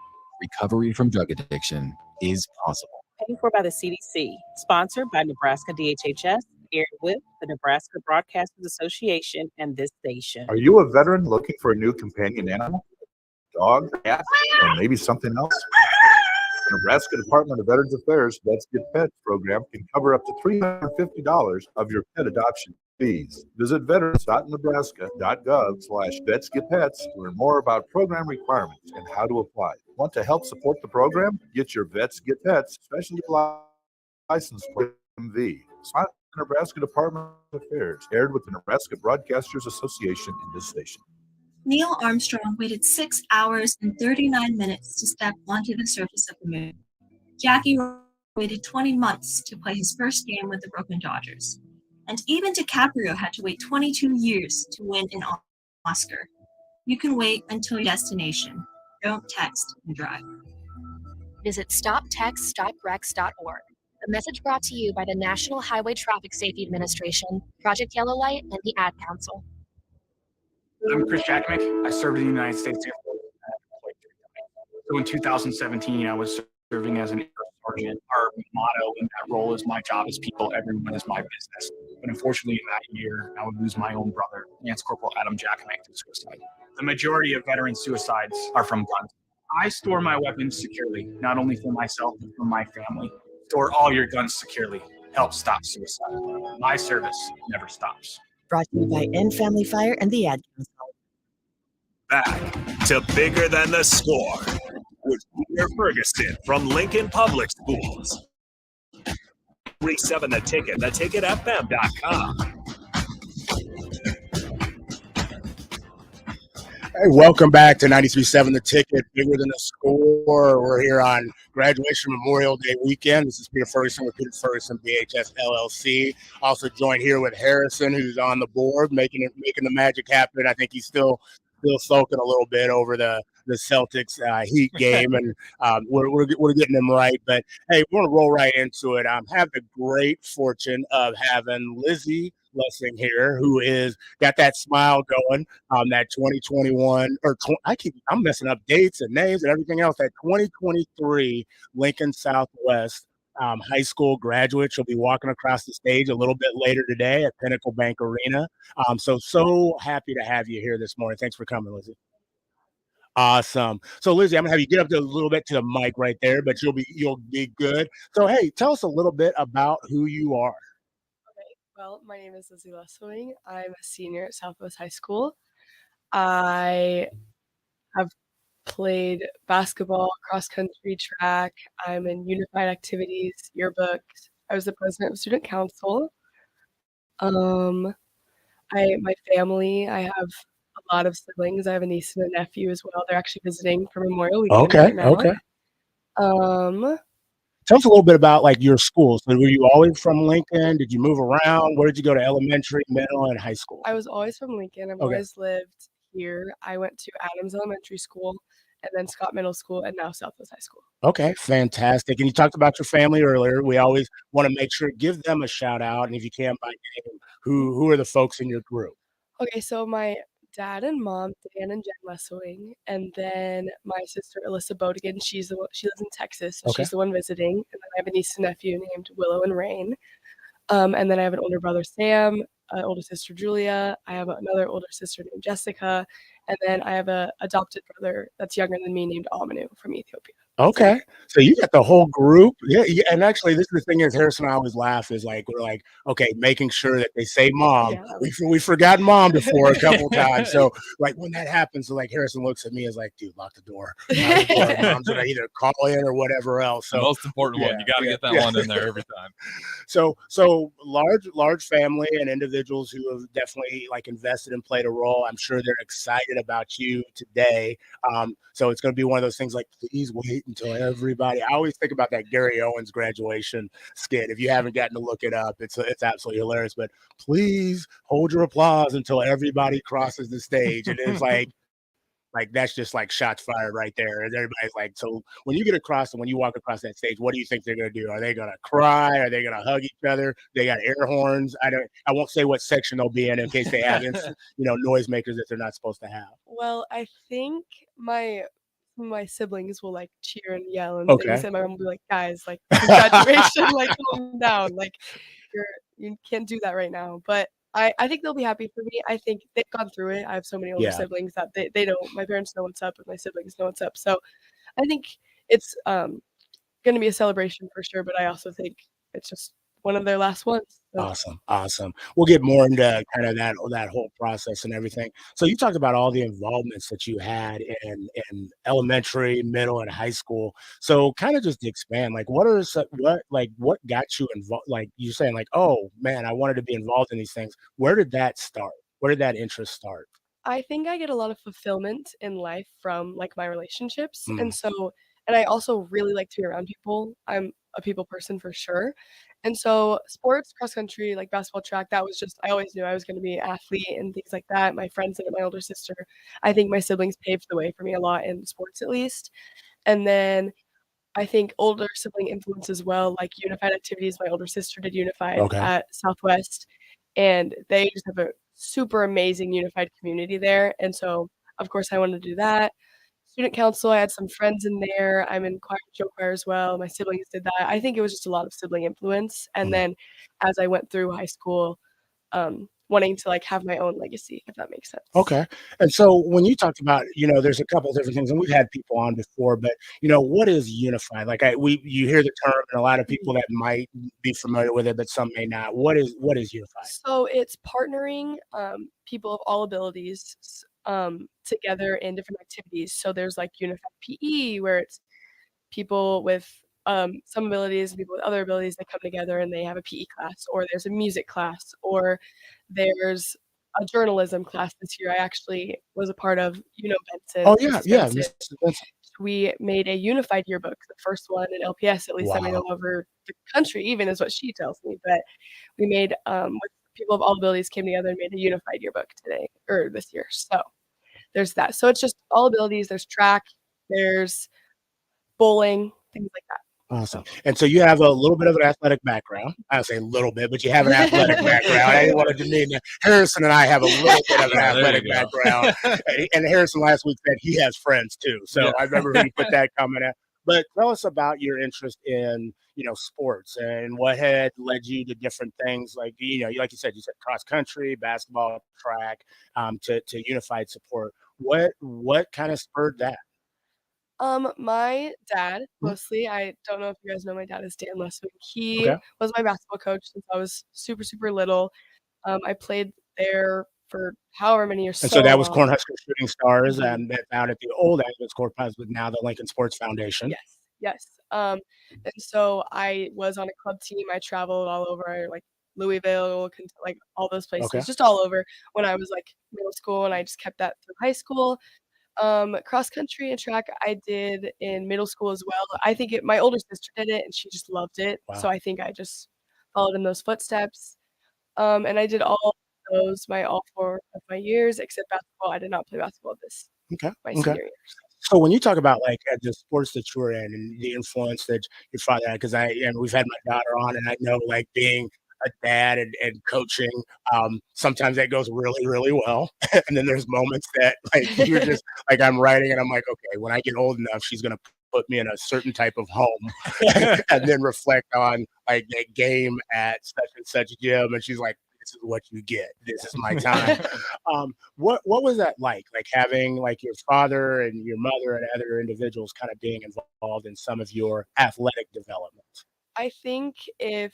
Speaker 29: Recovery from drug addiction is possible.
Speaker 17: Paid for by the CDC, sponsored by Nebraska DHHS, aired with the Nebraska Broadcasters Association and this station.
Speaker 30: Are you a veteran looking for a new companion animal? Dog, cat, or maybe something else? The Nebraska Department of Veterans Affairs Vets Get Pets program can cover up to $350 of your pet adoption fees. Visit veterans.nebraska.gov/vetsgetpets to learn more about program requirements and how to apply. Want to help support the program? Get your Vets Get Pets specially licensed for MV. Sponsored by the Nebraska Department of Affairs, aired with the Nebraska Broadcasters Association in this station.
Speaker 7: Neil Armstrong waited 6 hours and 39 minutes to step onto the surface of the moon. Jackie waited 20 months to play his first game with the Brooklyn Dodgers. And even DiCaprio had to wait 22 years to win an Oscar. You can wait until your destination. Don't text and drive.
Speaker 14: Visit stoptextsstopwrecks.org. A message brought to you by the National Highway Traffic Safety Administration, Project Yellow Light, and the Ad Council.
Speaker 31: I'm Chris Jackmick. I served in the United States Air Force. So in 2017, I was serving as an air sergeant. Our motto in that role is "My job is people, everyone is my business." But unfortunately, in that year, I would lose my own brother, Lance Corporal Adam Jackmick, to suicide. The majority of veteran suicides are from guns. I store my weapons securely, not only for myself, but for my family. Store all your guns securely. Help stop suicide. My service never stops.
Speaker 18: Brought to you by End Family Fire and the Ad Council.
Speaker 5: Back to Bigger Than the Score with Peter Ferguson from Lincoln Public Schools. 37 The Ticket, theticketfm.com.
Speaker 24: Hey, welcome back to 93.7 The Ticket, Bigger Than the Score. We're here on Graduation Memorial Day weekend. This is Peter Ferguson with Peter Ferguson BHS LLC. Also joined here with Harrison, who's on the board, making the magic happen. I think he's still still soaking a little bit over the Celtics Heat game, and we're getting them right. But hey, we're gonna roll right into it. Have the great fortune of having Lizzie Lessing here, who is got that smile going. That 2021 or I'm messing up dates and names and everything else. That 2023 Lincoln Southwest high school graduate. She'll be walking across the stage a little bit later today at Pinnacle Bank Arena. So happy to have you here this morning. Thanks for coming, Lizzie. Awesome. So Lizzie, I'm gonna have you get up a little bit to the mic right there, but you'll be good. So hey, tell us a little bit about who you are.
Speaker 4: Well, my name is Lizzie Lessing. I'm a senior at Southwest High School. I have played basketball, cross country, track. I'm in unified activities, yearbooks. I was the president of student council. My family, I have a lot of siblings. I have a niece and a nephew as well. They're actually visiting for Memorial Weekend right now.
Speaker 24: Okay. Tell us a little bit about like your school. So were you always from Lincoln? Did you move around? Where did you go to elementary, middle, and high school?
Speaker 4: I was always from Lincoln. I've always lived here. I went to Adams Elementary School and then Scott Middle School and now Southwest High School.
Speaker 24: Okay, fantastic. And you talked about your family earlier. We always want to make sure give them a shout out, and if you can by name, who are the folks in your group?
Speaker 4: Okay, so my dad and mom, Dan and Jen Lessing, and then my sister Alyssa Bodigan. She lives in Texas, so
Speaker 24: Okay.
Speaker 4: she's the one visiting. And then I have a niece and nephew named Willow and Rain. And then I have an older brother Sam, an older sister Julia. I have another older sister named Jessica, and then I have a adopted brother that's younger than me named Amanu from Ethiopia.
Speaker 24: Okay, so you got the whole group. Yeah, and actually, this is the thing is Harrison and I always laugh is like we're like, okay, making sure that they say mom.
Speaker 4: Yeah.
Speaker 24: We forgot mom before a couple times. So like when that happens, so like Harrison looks at me as like, dude, lock the door. Lock the door. Mom's gonna either call in or whatever else. So
Speaker 25: The most important one. You got to get that one in there every time.
Speaker 24: So large family and individuals who have definitely like invested and played a role. I'm sure they're excited about you today. So it's going to be one of those things like, please wait until everybody. I always think about that Gary Owens graduation skit. If you haven't gotten to look it up, it's absolutely hilarious. But please hold your applause until everybody crosses the stage. And it's like that's just like shots fired right there. And everybody's like, so when you get across and when you walk across that stage, what do you think they're gonna do? Are they gonna cry? Are they gonna hug each other? They got air horns. I won't say what section they'll be in case they have noisemakers that they're not supposed to have.
Speaker 4: Well, I think my siblings will like cheer and yell and
Speaker 24: Okay.
Speaker 4: things, and my mom will be like, guys, like graduation, like calm down, like you can't do that right now. But I think they'll be happy for me. I think they've gone through it. I have so many older
Speaker 24: Yeah.
Speaker 4: siblings that they know. My parents know what's up, and my siblings know what's up. So I think it's going to be a celebration for sure. But I also think it's just one of their last ones. So.
Speaker 24: Awesome. We'll get more into kind of that whole process and everything. So you talked about all the involvements that you had in elementary, middle, and high school. So kind of just to expand, like what got you involved? Like you're saying, like, oh man, I wanted to be involved in these things. Where did that start? Where did that interest start?
Speaker 4: I think I get a lot of fulfillment in life from like my relationships.
Speaker 24: Mm.
Speaker 4: And I also really like to be around people. I'm a people person for sure. And so sports, cross country, like basketball, track, that was just I always knew I was going to be an athlete and things like that. My friends and my older sister, I think my siblings paved the way for me a lot in sports at least. And then I think older sibling influence as well, like unified activities. My older sister did unified
Speaker 24: Okay.
Speaker 4: at Southwest, and they just have a super amazing unified community there. And so, of course, I wanted to do that. Student council, I had some friends in there. I'm in show choir as well. My siblings did that. I think it was just a lot of sibling influence. And then as I went through high school, wanting to like have my own legacy, if that makes sense.
Speaker 24: Okay. And so when you talked about, there's a couple of different things, and we've had people on before, but what is unified? Like you hear the term, and a lot of people that might be familiar with it, but some may not. What is unified?
Speaker 4: So it's partnering people of all abilities together in different activities. So there's like unified PE, where it's people with some abilities and people with other abilities that come together and they have a PE class, or there's a music class, or there's a journalism class this year. I actually was a part of, Benson.
Speaker 24: Oh yeah,
Speaker 4: Mrs.
Speaker 24: yeah.
Speaker 4: Benson.
Speaker 24: Mrs. Benson.
Speaker 4: We made a unified yearbook, the first one in LPS, at least I mean
Speaker 24: Wow.
Speaker 4: all over the country, even is what she tells me. But we made with people of all abilities came together and made a unified yearbook this year. So there's that. So it's just all abilities. There's track, there's bowling, things like that.
Speaker 24: Awesome. And so you have a little bit of an athletic background. I say a little bit, but you have an athletic background. I didn't want to demean that. Harrison and I have a little bit of an
Speaker 25: There you
Speaker 24: athletic
Speaker 25: go.
Speaker 24: background. And Harrison last week said he has friends too. So
Speaker 25: Yeah.
Speaker 24: I remember he put that comment out. But tell us about your interest in, sports and what had led you to different things like, like you said cross country, basketball, track, to unified support. What kind of spurred that?
Speaker 4: My dad, mostly, I don't know if you guys know my dad is Dan Lesswing. He
Speaker 24: Okay.
Speaker 4: was my basketball coach since I was super, super little. I played there for however many years.
Speaker 24: And so that was
Speaker 4: long.
Speaker 24: Cornhusker Shooting Stars, and that's out at the old Adams Courthouse, but now the Lincoln Sports Foundation.
Speaker 4: Yes, yes. And so I was on a club team. I traveled all over, like Louisville, like all those places,
Speaker 24: Okay.
Speaker 4: just all over when I was like middle school, and I just kept that through high school. Cross country and track I did in middle school as well. I think my older sister did it and she just loved it. So
Speaker 24: Wow.
Speaker 4: I think I just followed in those footsteps. And I did all all 4 of my years except basketball. I did not play basketball
Speaker 24: Okay.
Speaker 4: my
Speaker 24: Okay.
Speaker 4: senior year.
Speaker 24: So when you talk about like the sports that you were in and the influence that your father had, because we've had my daughter on, and I know like being a dad and coaching, sometimes that goes really, really well. And then there's moments that like you're just like I'm writing and I'm like, okay, when I get old enough, she's gonna put me in a certain type of home and then reflect on like that game at such and such gym. And she's like, this is what you get. This is my time. What was that like? Like having like your father and your mother and other individuals kind of being involved in some of your athletic development?
Speaker 4: I think if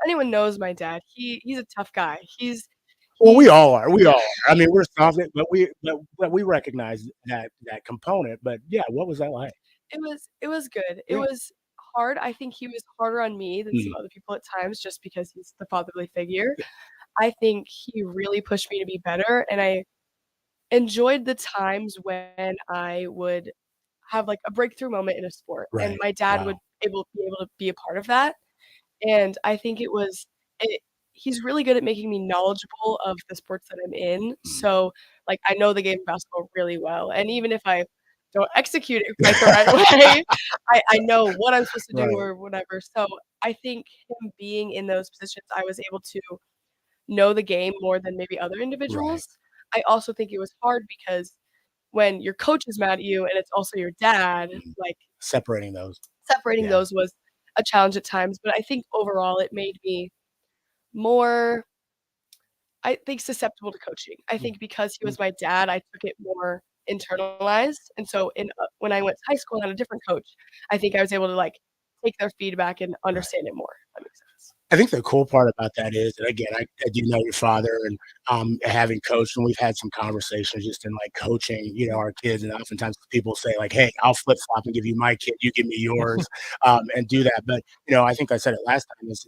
Speaker 4: anyone knows my dad, he's a tough guy.
Speaker 24: Well, we all are. We all are. I mean, we're soft, but we recognize that component. But yeah, what was that like?
Speaker 4: It was good. It
Speaker 24: Yeah.
Speaker 4: was hard. I think he was harder on me than some
Speaker 24: Mm.
Speaker 4: other people at times just because he's the fatherly figure. I think he really pushed me to be better, and I enjoyed the times when I would have, like, a breakthrough moment in a sport, and
Speaker 24: Right.
Speaker 4: my dad would
Speaker 24: Wow.
Speaker 4: be able to be a part of that, and I think he's really good at making me knowledgeable of the sports that I'm in, so, like, I know the game of basketball really well, and even if I don't execute it, like, the right way, I know what I'm supposed to do
Speaker 24: Right.
Speaker 4: or whatever, so I think him being in those positions, I was able to know the game more than maybe other
Speaker 24: Right.
Speaker 4: individuals. I also think it was hard because when your coach is mad at you and it's also your dad, like,
Speaker 24: Separating those.
Speaker 4: separating
Speaker 24: Yeah.
Speaker 4: those was a challenge at times, but I think overall it made me more, I think, susceptible to coaching. I think because he was my dad, I took it more internalized, and so when I went to high school and had a different coach, I think I was able to, like, take their feedback and understand it more, if that makes sense.
Speaker 24: I think the cool part about that is, and again, I do know your father and having coached, and we've had some conversations just in like coaching, our kids. And oftentimes people say, like, hey, I'll flip flop and give you my kid, you give me yours, and do that. But, I think I said it last time is,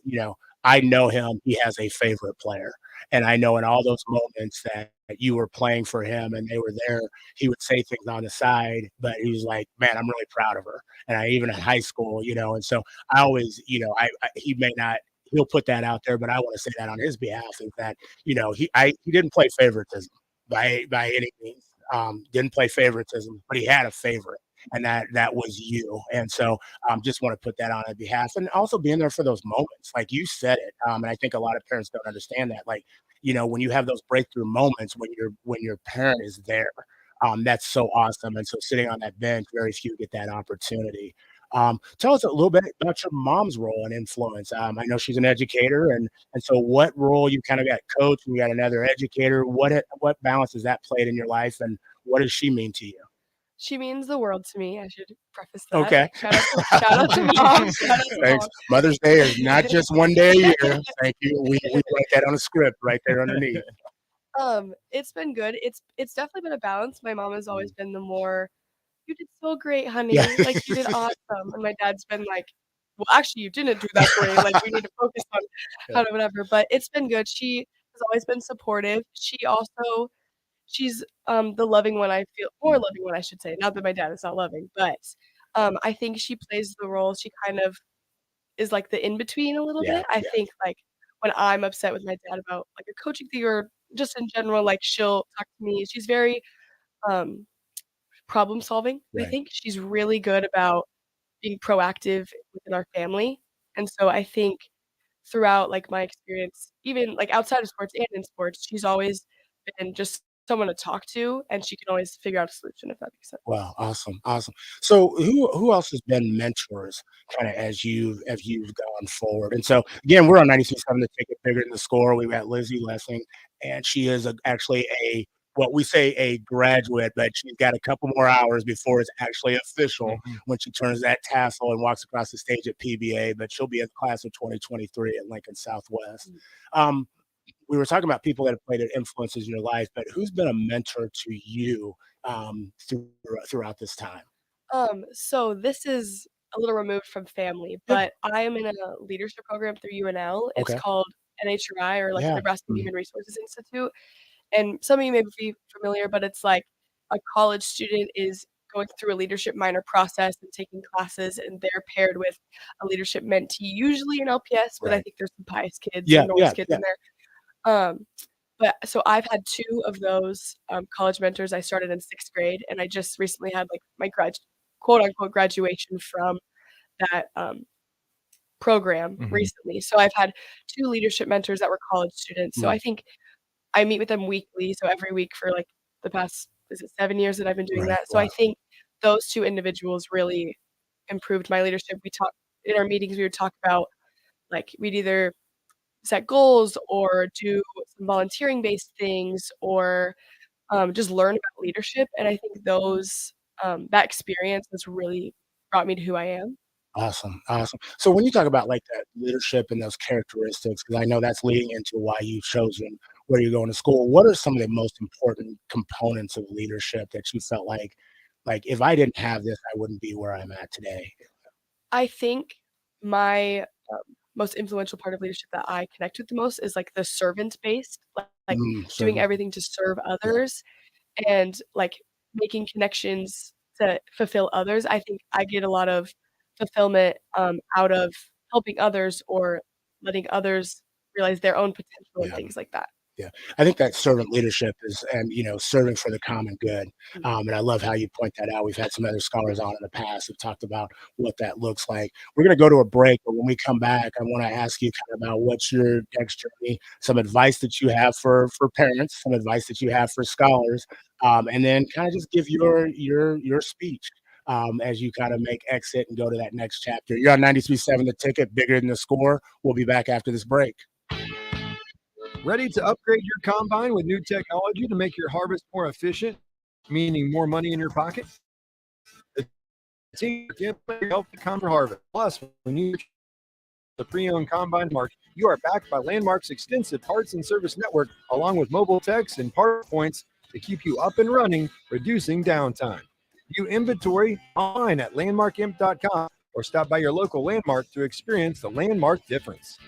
Speaker 24: I know him, he has a favorite player. And I know in all those moments that you were playing for him and they were there, he would say things on the side, but he was like, man, I'm really proud of her. And even in high school, and so I always, he may not, he'll put that out there, but I want to say that on his behalf is that, he didn't play favoritism by any means. Didn't play favoritism, but he had a favorite, and that was you. And so just want to put that on his behalf, and also being there for those moments, like you said it. And I think a lot of parents don't understand that, like, when you have those breakthrough moments when your parent is there, that's so awesome. And so sitting on that bench, very few get that opportunity. Tell us a little bit about your mom's role and influence. I know she's an educator, and so what role you kind of got coach and you got another educator. What balance has that played in your life, and what does she mean to you?
Speaker 4: She means the world to me, I should preface that.
Speaker 24: Okay.
Speaker 4: Shout out to mom. Shout out to
Speaker 24: Thanks.
Speaker 4: mom.
Speaker 24: Mother's Day is not just one day a year. Thank you. We write that on a script right there underneath.
Speaker 4: It's been good. It's definitely been a balance. My mom has always been the more, "You did so great, honey.
Speaker 24: Yeah.
Speaker 4: Like, you did awesome." And my dad's been like, "Well, actually, you didn't do that great. Like, we need to focus on
Speaker 24: Yeah.
Speaker 4: how to whatever." But it's been good. She has always been supportive. She's the loving one, I feel, more loving one, I should say. Not that my dad is not loving, but I think she plays the role. She kind of is like the in between a little
Speaker 24: Yeah,
Speaker 4: bit. I think, like, when I'm upset with my dad about like a coaching thing or just in general, like, she'll talk to me. She's very problem solving. I
Speaker 24: Right.
Speaker 4: think she's really good about being proactive within our family. And so I think throughout like my experience, even like outside of sports and in sports, she's always been just someone to talk to, and she can always figure out a solution if that makes sense.
Speaker 24: Wow, awesome, awesome. So who else has been mentors kind of as you've gone forward? And so again, we're on 93.7 The Ticket, Bigger Than the Score. We've got Lizzie Lessing, and she is actually a what we say a graduate, but she's got a couple more hours before it's actually official when she turns that tassel and walks across the stage at PBA. But she'll be in the class of 2023 at Lincoln Southwest. We were talking about people that have played influences in your life, but who's been a mentor to you throughout this time?
Speaker 4: So this is a little removed from family, but I am in a leadership program through UNL. It's
Speaker 24: Okay.
Speaker 4: called NHRI, or like
Speaker 24: Yeah.
Speaker 4: Nebraska Human Resources Institute. And some of you may be familiar, but it's like a college student is going through a leadership minor process and taking classes, and they're paired with a leadership mentee, usually in LPS, but I
Speaker 24: Right.
Speaker 4: think there's some Pius kids
Speaker 24: Yeah,
Speaker 4: and Norris
Speaker 24: yeah,
Speaker 4: kids
Speaker 24: yeah.
Speaker 4: in there. But so I've had 2 of those college mentors. I started in 6th grade, and I just recently had like my quote unquote graduation from that program recently. So I've had 2 leadership mentors that were college students. So I think I meet with them weekly. So every week for like the past, is it 7 years that I've been doing
Speaker 24: Right.
Speaker 4: that? So I
Speaker 24: Wow.
Speaker 4: think those 2 individuals really improved my leadership. We talk in our meetings, we would talk about like we'd either set goals or do some volunteering based things or just learn about leadership. And I think those that experience has really brought me to who I am.
Speaker 24: Awesome, awesome. So when you talk about like that leadership and those characteristics, because I know that's leading into why you've chosen where you're going to school. What are some of the most important components of leadership that you felt like if I didn't have this, I wouldn't be where I'm at today?
Speaker 4: I think my most influential part of leadership that I connect with the most is like the servant based, like doing
Speaker 24: Servant.
Speaker 4: everything to serve others and like making connections to fulfill others. I think I get a lot of fulfillment out of helping others or letting others realize their own potential and
Speaker 24: Yeah.
Speaker 4: things like that.
Speaker 24: Yeah, I think that servant leadership is, and serving for the common good. And I love how you point that out. We've had some other scholars on in the past who've talked about what that looks like. We're going to go to a break, but when we come back, I want to ask you kind of about what's your next journey, some advice that you have for parents, some advice that you have for scholars, and then kind of just give your speech as you kind of make exit and go to that next chapter. You're on 93.7 The Ticket, Bigger Than the Score. We'll be back after this break.
Speaker 1: Ready to upgrade your combine with new technology to make your harvest more efficient, meaning more money in your pocket? The team can help the combine harvest. Plus, when you the pre-owned combine market, you are backed by Landmark's extensive parts and service network, along with mobile techs and part points to keep you up and running, reducing downtime. View inventory online at landmarkimp.com or stop by your local Landmark to experience the Landmark difference.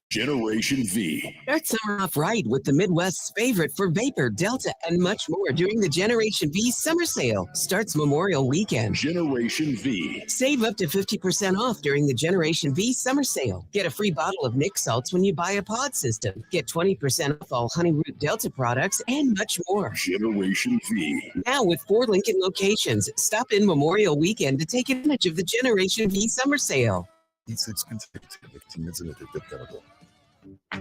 Speaker 5: Generation V.
Speaker 11: Start summer off right with the Midwest's favorite for Vapor, Delta, and much more during the Generation V Summer Sale. Starts Memorial Weekend.
Speaker 5: Generation V.
Speaker 11: Save up to 50% off during the Generation V Summer Sale. Get a free bottle of Nick Salts when you buy a pod system. Get 20% off all Honeyroot Delta products and much more.
Speaker 5: Generation V.
Speaker 11: Now with 4 Lincoln locations. Stop in Memorial Weekend to take advantage of the Generation V Summer Sale.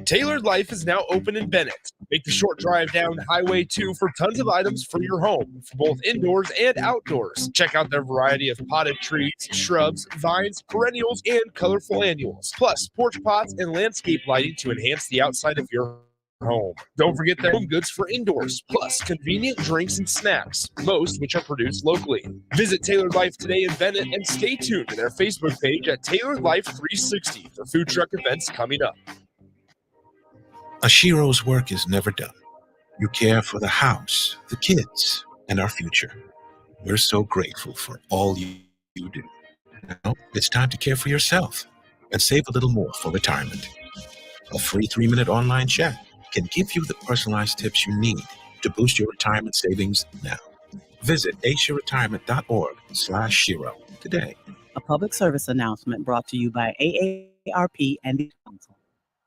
Speaker 12: Tailored Life is now open in Bennett. Make the short drive down Highway 2 for tons of items for your home, for both indoors and outdoors. Check out their variety of potted trees, shrubs, vines, perennials, and colorful annuals. Plus, porch pots and landscape lighting to enhance the outside of your home. Don't forget their home goods for indoors, plus convenient drinks and snacks, most which are produced locally. Visit Tailored Life today in Bennett and stay tuned to their Facebook page at Tailored Life 360 for food truck events coming up.
Speaker 13: Ashiro's work is never done. You care for the house, the kids, and our future. We're so grateful for all you do. Now it's time to care for yourself and save a little more for retirement. A free 3-minute online chat can give you the personalized tips you need to boost your retirement savings now. Visit asiaretirement.org/Shiro today.
Speaker 17: A public service announcement brought to you by AARP and the Council.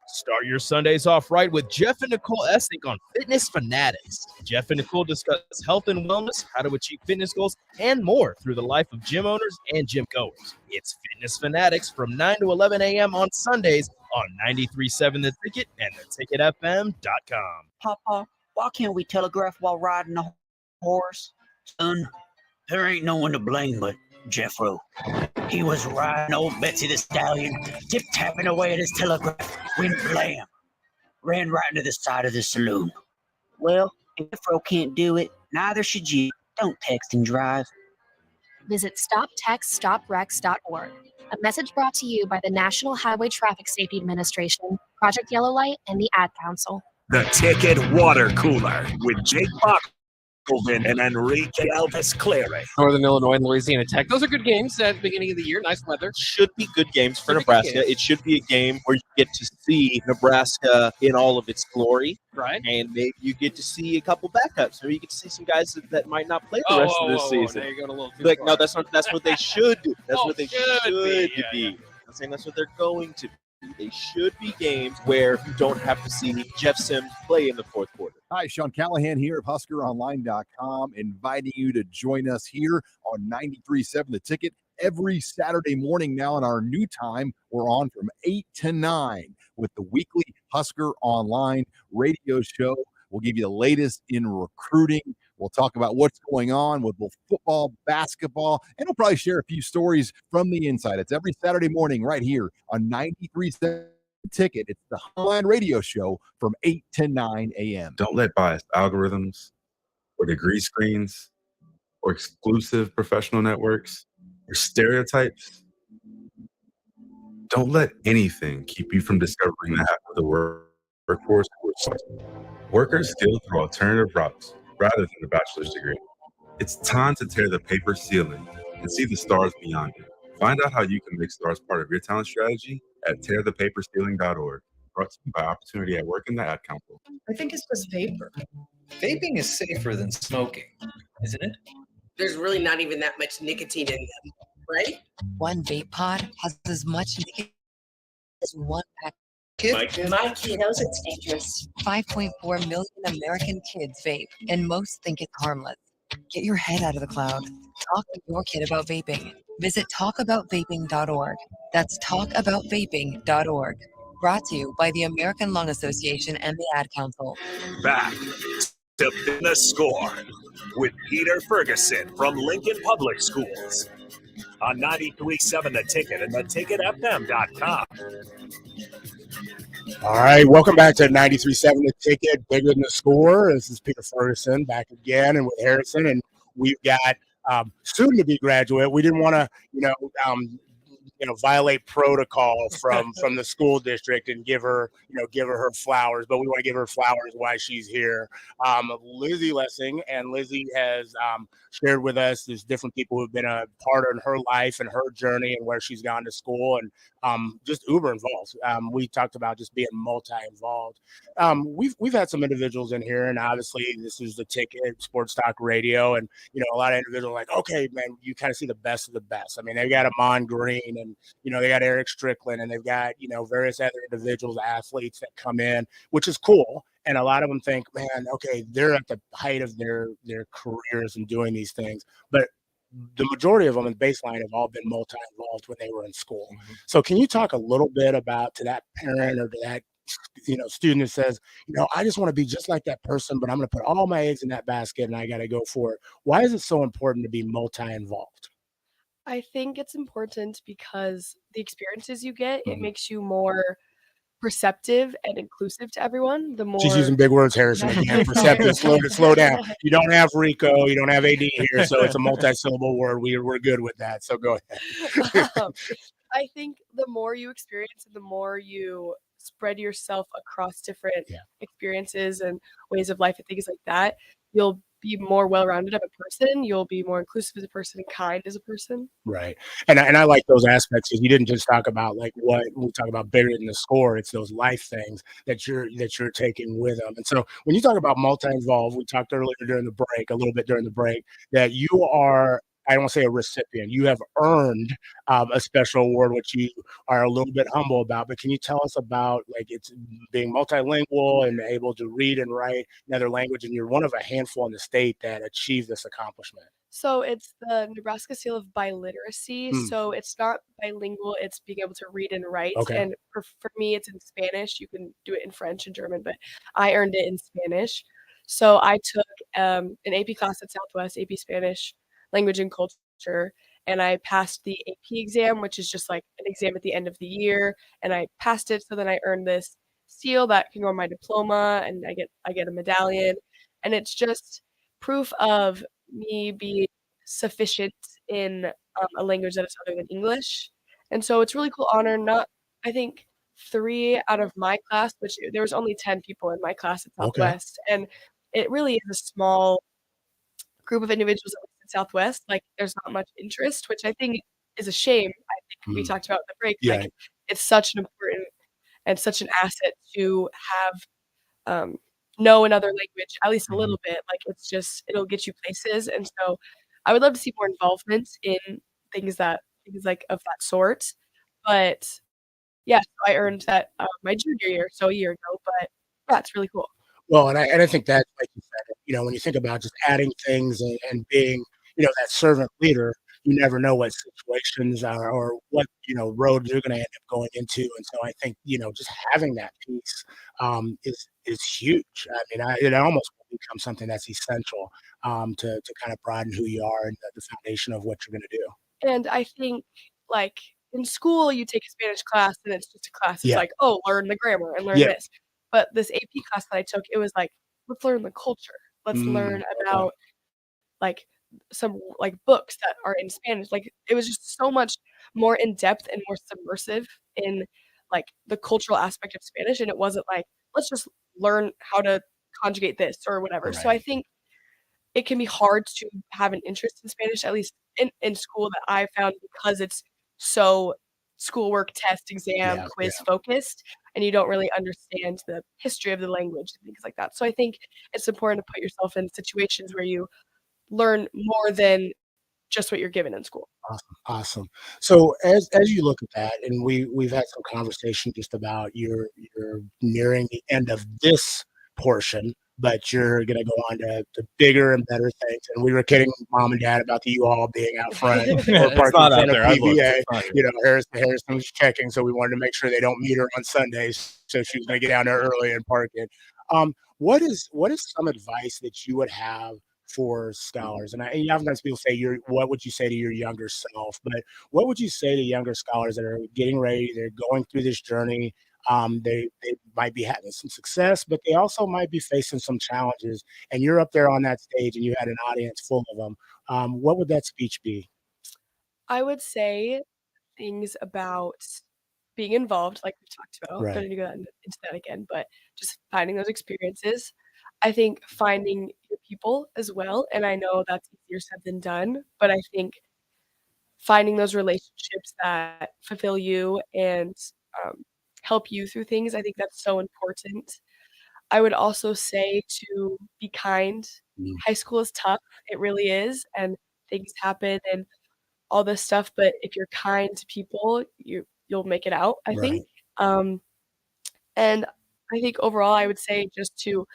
Speaker 12: Start your Sundays off right with Jeff and Nicole Essig on Fitness Fanatics. Jeff and Nicole discuss health and wellness, how to achieve fitness goals, and more through the life of gym owners and gym goers. It's Fitness Fanatics from 9 to 11 a.m. on Sundays on 93.7 The Ticket and theticketfm.com.
Speaker 18: Papa, why can't we telegraph while riding a horse? Son, there ain't no one to blame but Jeffro. He was riding old Betsy the Stallion, tip-tapping away at his telegraph, when blam, ran right into the side of the saloon. Well, if Jeffro can't do it, neither should you. Don't text and drive.
Speaker 2: Visit StopTextStopWrecks.org. A message brought to you by the National Highway Traffic Safety Administration, Project Yellow Light, and the Ad Council.
Speaker 5: The Ticket Water Cooler with Jake Bachman and Enrique Elvis Cleary.
Speaker 3: Northern Illinois and Louisiana Tech. Those are good games at the beginning of the year. Nice weather.
Speaker 6: Should be good games for
Speaker 3: Should be
Speaker 6: Nebraska.
Speaker 3: good games.
Speaker 6: It should be a game where you get to see Nebraska in all of its glory.
Speaker 3: Right.
Speaker 6: And maybe you get to see a couple backups. Maybe you get to see some guys that might not play the rest of this season.
Speaker 3: There you go, a little too
Speaker 6: Like,
Speaker 3: far.
Speaker 6: no, that's what they should do. That's
Speaker 3: Oh,
Speaker 6: what they
Speaker 3: should
Speaker 6: should
Speaker 3: be.
Speaker 6: be.
Speaker 3: Yeah,
Speaker 6: I'm not saying that's what they're going to be. They should be games where you don't have to see Jeff Sims play in the fourth quarter.
Speaker 1: Hi, Sean Callahan here of HuskerOnline.com, inviting you to join us here on 93.7 The Ticket every Saturday morning now in our new time. We're on from 8 to 9 with the weekly Husker Online radio show. We'll give you the latest in recruiting. We'll talk about what's going on with both football, basketball, and we'll probably share a few stories from the inside. It's every Saturday morning right here on 93.7 Ticket. It's the online radio show from 8 to 9 a.m.
Speaker 8: Don't let biased algorithms or degree screens or exclusive professional networks or stereotypes, don't let anything keep you from discovering the half of the workforce. Workers still through alternative routes rather than the bachelor's degree. It's time to tear the paper ceiling and see the stars beyond it. Find out how you can make stars part of your talent strategy at tearthepaperceiling.org. Brought to you by Opportunity at Work in the Ad Council.
Speaker 15: I think it's just vapor. Vaping is safer than smoking, isn't it?
Speaker 16: There's really not even that much nicotine in them, right?
Speaker 19: One vape pod has as much nicotine as one pack.
Speaker 16: My kid knows it's dangerous.
Speaker 19: 5.4 million American kids vape, and most think it's harmless. Get your head out of the cloud. Talk to your kid about vaping. Visit talkaboutvaping.org. That's talkaboutvaping.org. Brought to you by the American Lung Association and the Ad Council.
Speaker 5: Back to the score with Peter Ferguson from Lincoln Public Schools on 93.7 The Ticket and theticketfm.com.
Speaker 24: All right, welcome back to 93.7 The Ticket, Bigger Than the Score. This is Peter Ferguson back again and with Harrison, and we've got soon-to-be graduate. We didn't want to, violate protocol from the school district and give her her flowers, but we want to give her flowers while she's here. Lizzie Lessing, and Lizzie has shared with us there's different people who've been a part of her life and her journey and where she's gone to school and just uber involved. We talked about just being multi-involved. We've had some individuals in here, and obviously this is The Ticket, Sports Talk Radio, and a lot of individuals are like, okay, man, you kind of see the best of the best. I mean, they've got Amon Green, and they got Eric Strickland, and they've got various other individuals, athletes that come in, which is cool. And a lot of them think, man, okay, they're at the height of their careers and doing these things, but the majority of them in baseline have all been multi-involved when they were in school. Mm-hmm. So can you talk a little bit about to that parent or to that student that says, I just want to be just like that person, but I'm going to put all my eggs in that basket and I got to go for it. Why is it so important to be multi-involved?
Speaker 4: I think it's important because the experiences you get, it makes you more perceptive and inclusive to everyone. The more
Speaker 24: she's using big words, Harrison, again. Perceptive, slow down. You don't have Rico, you don't have AD here, so it's a multi-syllable word. We're good with that. So go ahead.
Speaker 4: I think the more you experience and the more you spread yourself across different experiences and ways of life and things like that, you'll be more well-rounded of a person. You'll be more inclusive as a person and kind as a person.
Speaker 24: Right. And I like those aspects because you didn't just talk about like what we talk about bigger than the score. It's those life things that you're taking with them. And so when you talk about multi-involved, we talked earlier a little bit during the break, that you are I don't want to say a recipient. You have earned a special award, which you are a little bit humble about. But can you tell us about like it's being multilingual and able to read and write another language? And you're one of a handful in the state that achieved this accomplishment.
Speaker 4: So it's the Nebraska Seal of Biliteracy.
Speaker 24: Hmm.
Speaker 4: So it's not bilingual, it's being able to read and write.
Speaker 24: Okay.
Speaker 4: And for me, it's in Spanish. You can do it in French and German, but I earned it in Spanish. So I took an AP class at Southwest, AP Spanish, Language and Culture, and I passed the AP exam, which is just like an exam at the end of the year. And I passed it. So then I earned this seal that can go on my diploma, and I get a medallion. And it's just proof of me being sufficient in a language that is other than English. And so it's really cool honor. Not, I think, 3 out of my class, which there was only 10 people in my class at
Speaker 24: Okay.
Speaker 4: Southwest, and it really is a small group of individuals at least at Southwest. Like, there's not much interest, which I think is a shame. I think we talked about in the break.
Speaker 24: Yeah.
Speaker 4: Like, it's such an important and such an asset to have know another language, at least a little bit. Like, it's just it'll get you places. And so I would love to see more involvement in things like of that sort. But yeah, so I earned that my junior year, so a year ago. But yeah, it's really cool.
Speaker 24: Well, and I think that, like you said, when you think about just adding things and being, that servant leader, you never know what situations are or what, road you're going to end up going into. And so I think, just having that piece is huge. I mean, it almost becomes something that's essential to kind of broaden who you are and the foundation of what you're going to do.
Speaker 4: And I think, like, in school, you take a Spanish class, and it's just a class. It's
Speaker 24: Yeah.
Speaker 4: like, oh, learn the grammar and learn
Speaker 24: Yeah.
Speaker 4: this. But this AP class that I took, it was like, let's learn the culture. Let's learn about, like, some, like, books that are in Spanish. Like, it was just so much more in-depth and more submersive in, like, the cultural aspect of Spanish, and it wasn't like, let's just learn how to conjugate this or whatever. So I think it can be hard to have an interest in Spanish, at least in school, that I found, because it's so schoolwork, test, exam,
Speaker 24: Yeah,
Speaker 4: quiz focused, and you don't really understand the history of the language and things like that. So I think it's important to put yourself in situations where you learn more than just what you're given in school.
Speaker 24: Awesome. So as you look at that, and we've had some conversation just about you're nearing the end of this portion, but you're gonna go on to bigger and better things. And we were kidding mom and dad about the U-Haul being out front or
Speaker 25: It's
Speaker 24: parking
Speaker 25: not
Speaker 24: in
Speaker 25: out
Speaker 24: front of
Speaker 25: there. I've looked.
Speaker 24: PVA.
Speaker 25: It's not here.
Speaker 24: Harrison was checking, so we wanted to make sure they don't meet her on Sundays. So she was gonna get down there early and park it. What is some advice that you would have for scholars? And sometimes people say, what would you say to your younger self? But what would you say to younger scholars that are getting ready, they're going through this journey? They might be having some success, but they also might be facing some challenges. And you're up there on that stage, and you had an audience full of them. What would that speech be?
Speaker 4: I would say things about being involved, like we talked about.
Speaker 24: Right.
Speaker 4: Don't need to go into that again, but just finding those experiences. I think finding your people as well, and I know that's easier said than done, but I think finding those relationships that fulfill you and help you through things, I think that's so important. I would also say to be kind. High school is tough, it really is, and things happen and all this stuff, but if you're kind to people, you'll make it out, I think. And I think overall, I would say just to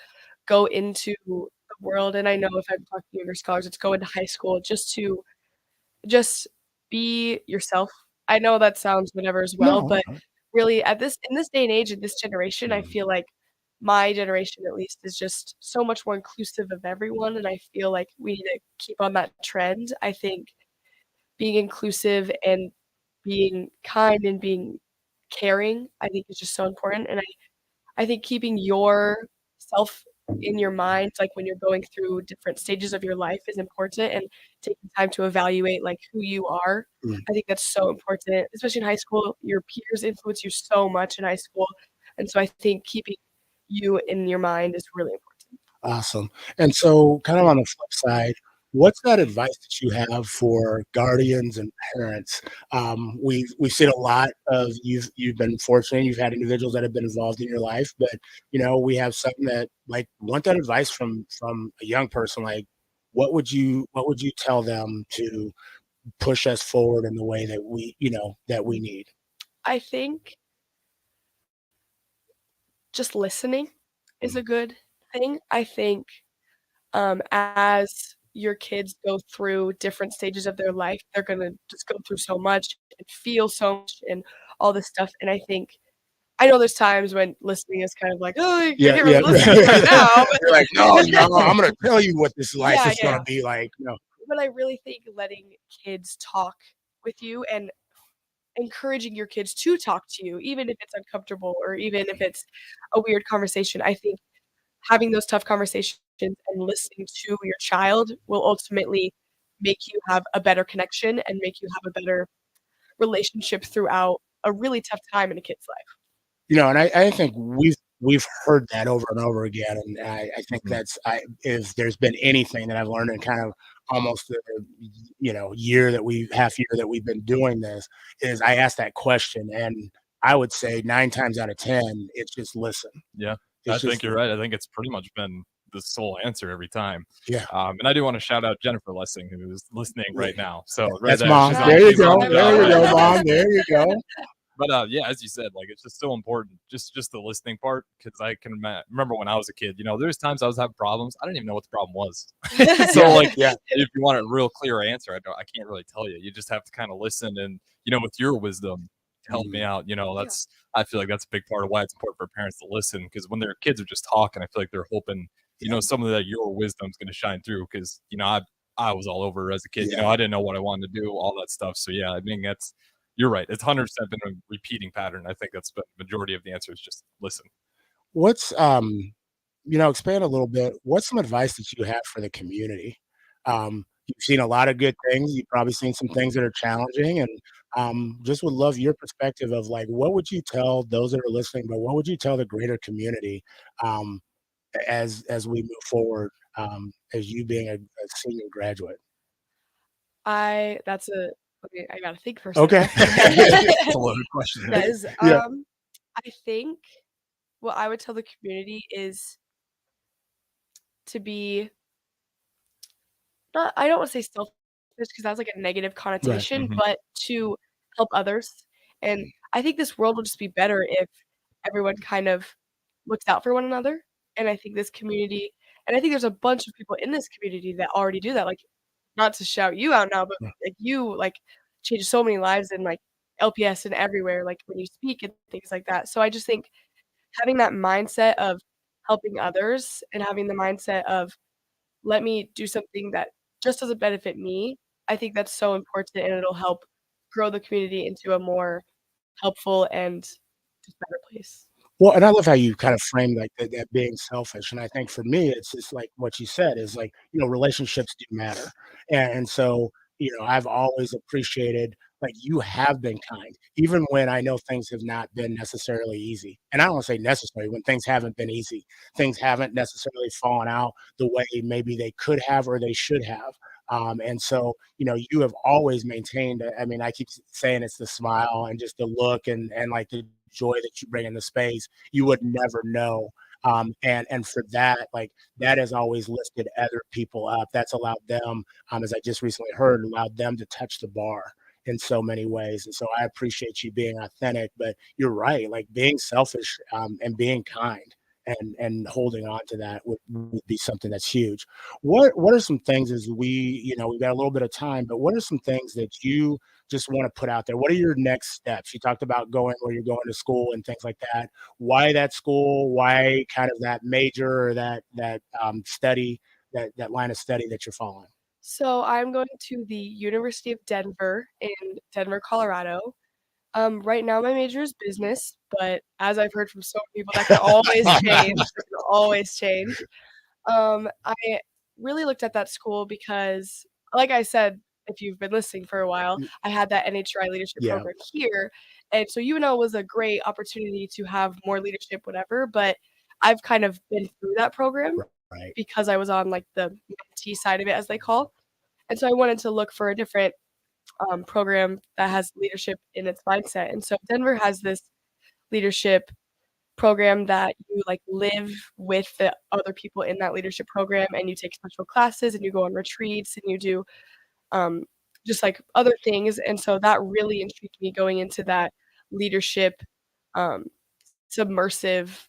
Speaker 4: go into the world, and I know if I'm talking to younger scholars, it's go into high school just to be yourself. I know that sounds whatever as well,
Speaker 24: No,
Speaker 4: but really in this day and age, in this generation, I feel like my generation at least is just so much more inclusive of everyone, and I feel like we need to keep on that trend. I think being inclusive and being kind and being caring, I think is just so important. And I think keeping yourself in your mind, like when you're going through different stages of your life, is important, and taking time to evaluate like who you are. I think that's so important, especially in high school. Your peers influence you so much in high school. And so I think keeping you in your mind is really important.
Speaker 24: Awesome. And so kind of on the flip side, what's that advice that you have for guardians and parents? We've seen a lot of you've been fortunate, you've had individuals that have been involved in your life, but we have some that like want that advice from a young person like, what would you tell them to push us forward in the way that we need?
Speaker 4: I think just listening is a good thing. I think as your kids go through different stages of their life, they're gonna just go through so much and feel so much and all this stuff. And I know there's times when listening is kind of like, oh, you
Speaker 24: Yeah,
Speaker 4: can't really
Speaker 24: yeah.
Speaker 4: listen right now. But
Speaker 24: You're like, no, I'm gonna tell you what this life
Speaker 4: Yeah,
Speaker 24: is
Speaker 4: yeah.
Speaker 24: gonna be like.
Speaker 4: But I really think letting kids talk with you and encouraging your kids to talk to you, even if it's uncomfortable or even if it's a weird conversation, I think having those tough conversations and listening to your child will ultimately make you have a better connection and make you have a better relationship throughout a really tough time in a kid's life.
Speaker 24: And I think we've heard that over and over again, and I think if there's been anything that I've learned in kind of almost the half year that we've been doing this, is I asked that question, and I would say 9 times out of 10, it's just listen.
Speaker 25: Yeah,
Speaker 24: It's
Speaker 25: I think
Speaker 24: just
Speaker 25: you're right. I think it's pretty much been the sole answer every time.
Speaker 24: Yeah.
Speaker 25: And I do want to shout out Jennifer Lessing, who is listening right now. So right
Speaker 24: That's
Speaker 25: there,
Speaker 24: Mom.
Speaker 25: she's on
Speaker 24: There you
Speaker 25: camera.
Speaker 24: go. There you go, Mom. There you go.
Speaker 25: But yeah, as you said, like it's just so important, just the listening part, because I can remember when I was a kid. There's times I was having problems. I didn't even know what the problem was. So like, if you want a real clear answer, I can't really tell you. You just have to kind of listen, and with your wisdom, help me out. I feel like that's a big part of why it's important for parents to listen, because when their kids are just talking, I feel like they're hoping some of that your wisdom is going to shine through, because I was all over as a kid. I didn't know what I wanted to do, all that stuff. So yeah, I mean you're right. It's 100% been a repeating pattern. I think that's been the majority of the answer is just listen.
Speaker 24: What's expand a little bit. What's some advice that you have for the community? You've seen a lot of good things. You've probably seen some things that are challenging, and just would love your perspective of like, what would you tell those that are listening, but what would you tell the greater community as we move forward, as you being a senior graduate?
Speaker 4: I gotta think for a
Speaker 24: Okay.
Speaker 4: second.
Speaker 24: It's a loaded question.
Speaker 4: Guys,
Speaker 24: Yeah.
Speaker 4: I think what I would tell the community is to be I don't want to say selfish because that's like a negative connotation,
Speaker 24: Mhm.
Speaker 4: but to help others. And I think this world will just be better if everyone kind of looks out for one another. And I think this community, and I think there's a bunch of people in this community that already do that. Like, not to shout you out now, but like you change so many lives in like LPS and everywhere, like when you speak and things like that. So I just think having that mindset of helping others and having the mindset of let me do something that just doesn't benefit me, I think that's so important and it'll help grow the community into a more helpful and just better place.
Speaker 24: Well, and I love how you kind of frame like that being selfish. And I think for me, it's just like what you said is like, relationships do matter. And so, I've always appreciated like you have been kind, even when I know things have not been necessarily easy. And I don't want to say necessary when things haven't been easy, things haven't necessarily fallen out the way maybe they could have or they should have. And so, you have always maintained, I mean, I keep saying it's the smile and just the look and like the joy that you bring in the space, you would never know. And for that, like that has always lifted other people up. That's allowed them, as I just recently heard, allowed them to touch the bar in so many ways. And so I appreciate you being authentic, but you're right, like being selfish and being kind and holding on to that would be something that's huge. What are some things as we've got a little bit of time, but what are some things that you just want to put out there? What are your next steps? You talked about going where you're going to school and things like that. Why that school? Why kind of that major or that study, that line of study that you're following?
Speaker 4: So I'm going to the University of Denver in Denver, Colorado. Right now my major is business, but as I've heard from so many people, that can always change. That can always change. I really looked at that school because, like I said, if you've been listening for a while, I had that NHRI leadership
Speaker 24: Yeah.
Speaker 4: program here, and so UNO was a great opportunity to have more leadership, whatever. But I've kind of been through that program
Speaker 24: Right.
Speaker 4: because I was on like the mentee side of it, as they call, and so I wanted to look for a different program that has leadership in its mindset. And so Denver has this leadership program that you like live with the other people in that leadership program, and you take special classes and you go on retreats and you do just like other things. And so that really intrigued me going into that leadership submersive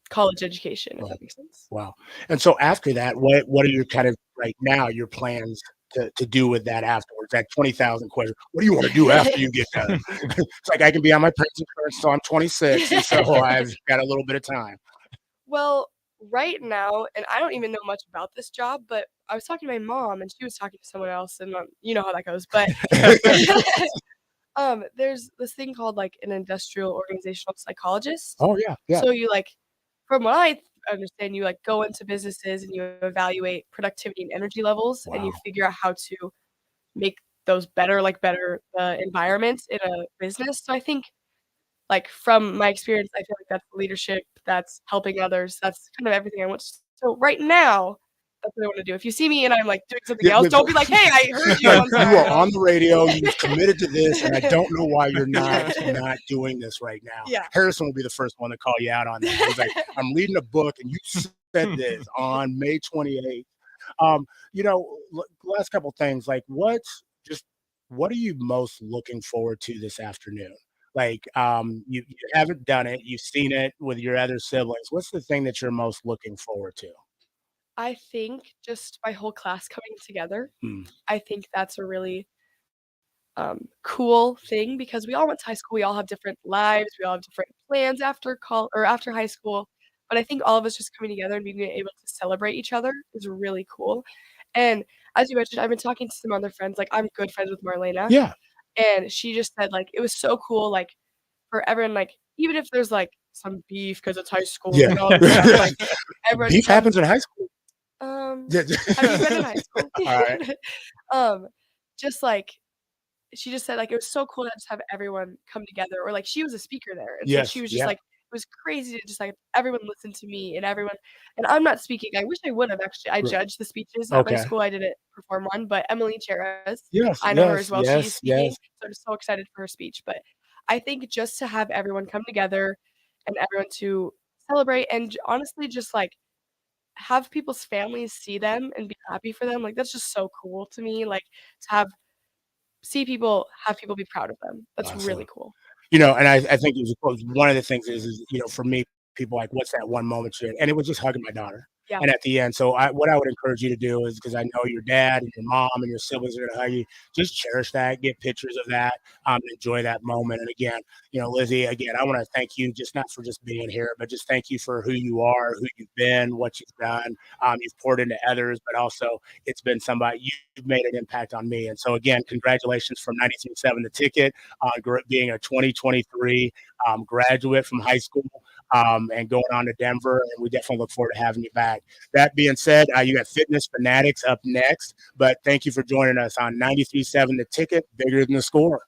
Speaker 4: college education, if that makes sense.
Speaker 24: Wow. And so after that, what are your kind of right now your plans to do with that afterwards? That 20,000 question. What do you want to do after you get done? It's like I can be on my parents' insurance until I'm 26, and so I've got a little bit of time.
Speaker 4: Well, right now, and I don't even know much about this job, but I was talking to my mom, and she was talking to someone else, and you know how that goes. But there's this thing called like an industrial organizational psychologist.
Speaker 24: Oh yeah, yeah.
Speaker 4: So you like, from what I understand, you like go into businesses and you evaluate productivity and energy levels, and you figure out how to make those better environments in a business. So I think, like from my experience, I feel like that's leadership, that's helping others, that's kind of everything I want. So right now, that's what I want to do. If you see me and I'm like doing something else, don't be like, "Hey, I heard you." I'm
Speaker 24: You
Speaker 4: sorry.
Speaker 24: are on the radio. You've committed to this, and I don't know why you're not doing this right now.
Speaker 4: Yeah.
Speaker 24: Harrison will be the first one to call you out on that. He's like, "I'm reading a book, and you said this on May 28th." Last couple things. Like, what are you most looking forward to this afternoon? Like, you haven't done it. You've seen it with your other siblings. What's the thing that you're most looking forward to?
Speaker 4: I think just my whole class coming together.
Speaker 24: Hmm.
Speaker 4: I think that's a really cool thing because we all went to high school. We all have different lives. We all have different plans after after high school. But I think all of us just coming together and being able to celebrate each other is really cool. And as you mentioned, I've been talking to some other friends. Like I'm good friends with Marlena.
Speaker 24: Yeah.
Speaker 4: And she just said like it was so cool. Like for everyone, like even if there's like some beef because it's high school.
Speaker 24: Yeah.
Speaker 4: And all that stuff, like everyone
Speaker 24: Beef happens in high school.
Speaker 4: have you been in high school?
Speaker 24: All right.
Speaker 4: Just like she just said, like it was so cool to just have everyone come together, or like she was a speaker there, and so
Speaker 24: Yes,
Speaker 4: she was just
Speaker 24: yeah.
Speaker 4: like it was crazy to just like everyone listened to me and everyone. And I'm not speaking. I wish I would have actually. I
Speaker 24: Right.
Speaker 4: judged the speeches at
Speaker 24: Okay.
Speaker 4: my school. I didn't perform one, but Emily Cheras,
Speaker 24: Yes,
Speaker 4: I know her
Speaker 24: yes,
Speaker 4: as well.
Speaker 24: yes,
Speaker 4: She's speaking,
Speaker 24: yes.
Speaker 4: so I'm just so excited for her speech. But I think just to have everyone come together and everyone to celebrate and honestly just like have people's families see them and be happy for them, like, that's just so cool to me, like, to have people be proud of them. That's really
Speaker 24: Awesome.
Speaker 4: cool.
Speaker 24: And I think it was one of the things is for me, people like, what's that one moment you had? And it was just hugging my daughter.
Speaker 4: Yeah.
Speaker 24: And at the end, so what I would encourage you to do is, because I know your dad and your mom and your siblings are going to hug you, just cherish that, get pictures of that, enjoy that moment. And again, Lizzie, again, I want to thank you just not for just being here, but just thank you for who you are, who you've been, what you've done. You've poured into others, but also it's been you've made an impact on me. And so again, congratulations from 93.7 The Ticket on being a 2023 graduate from high school. And going on to Denver, and we definitely look forward to having you back. That being said, you got Fitness Fanatics up next, but thank you for joining us on 93.7 The Ticket, bigger than the score.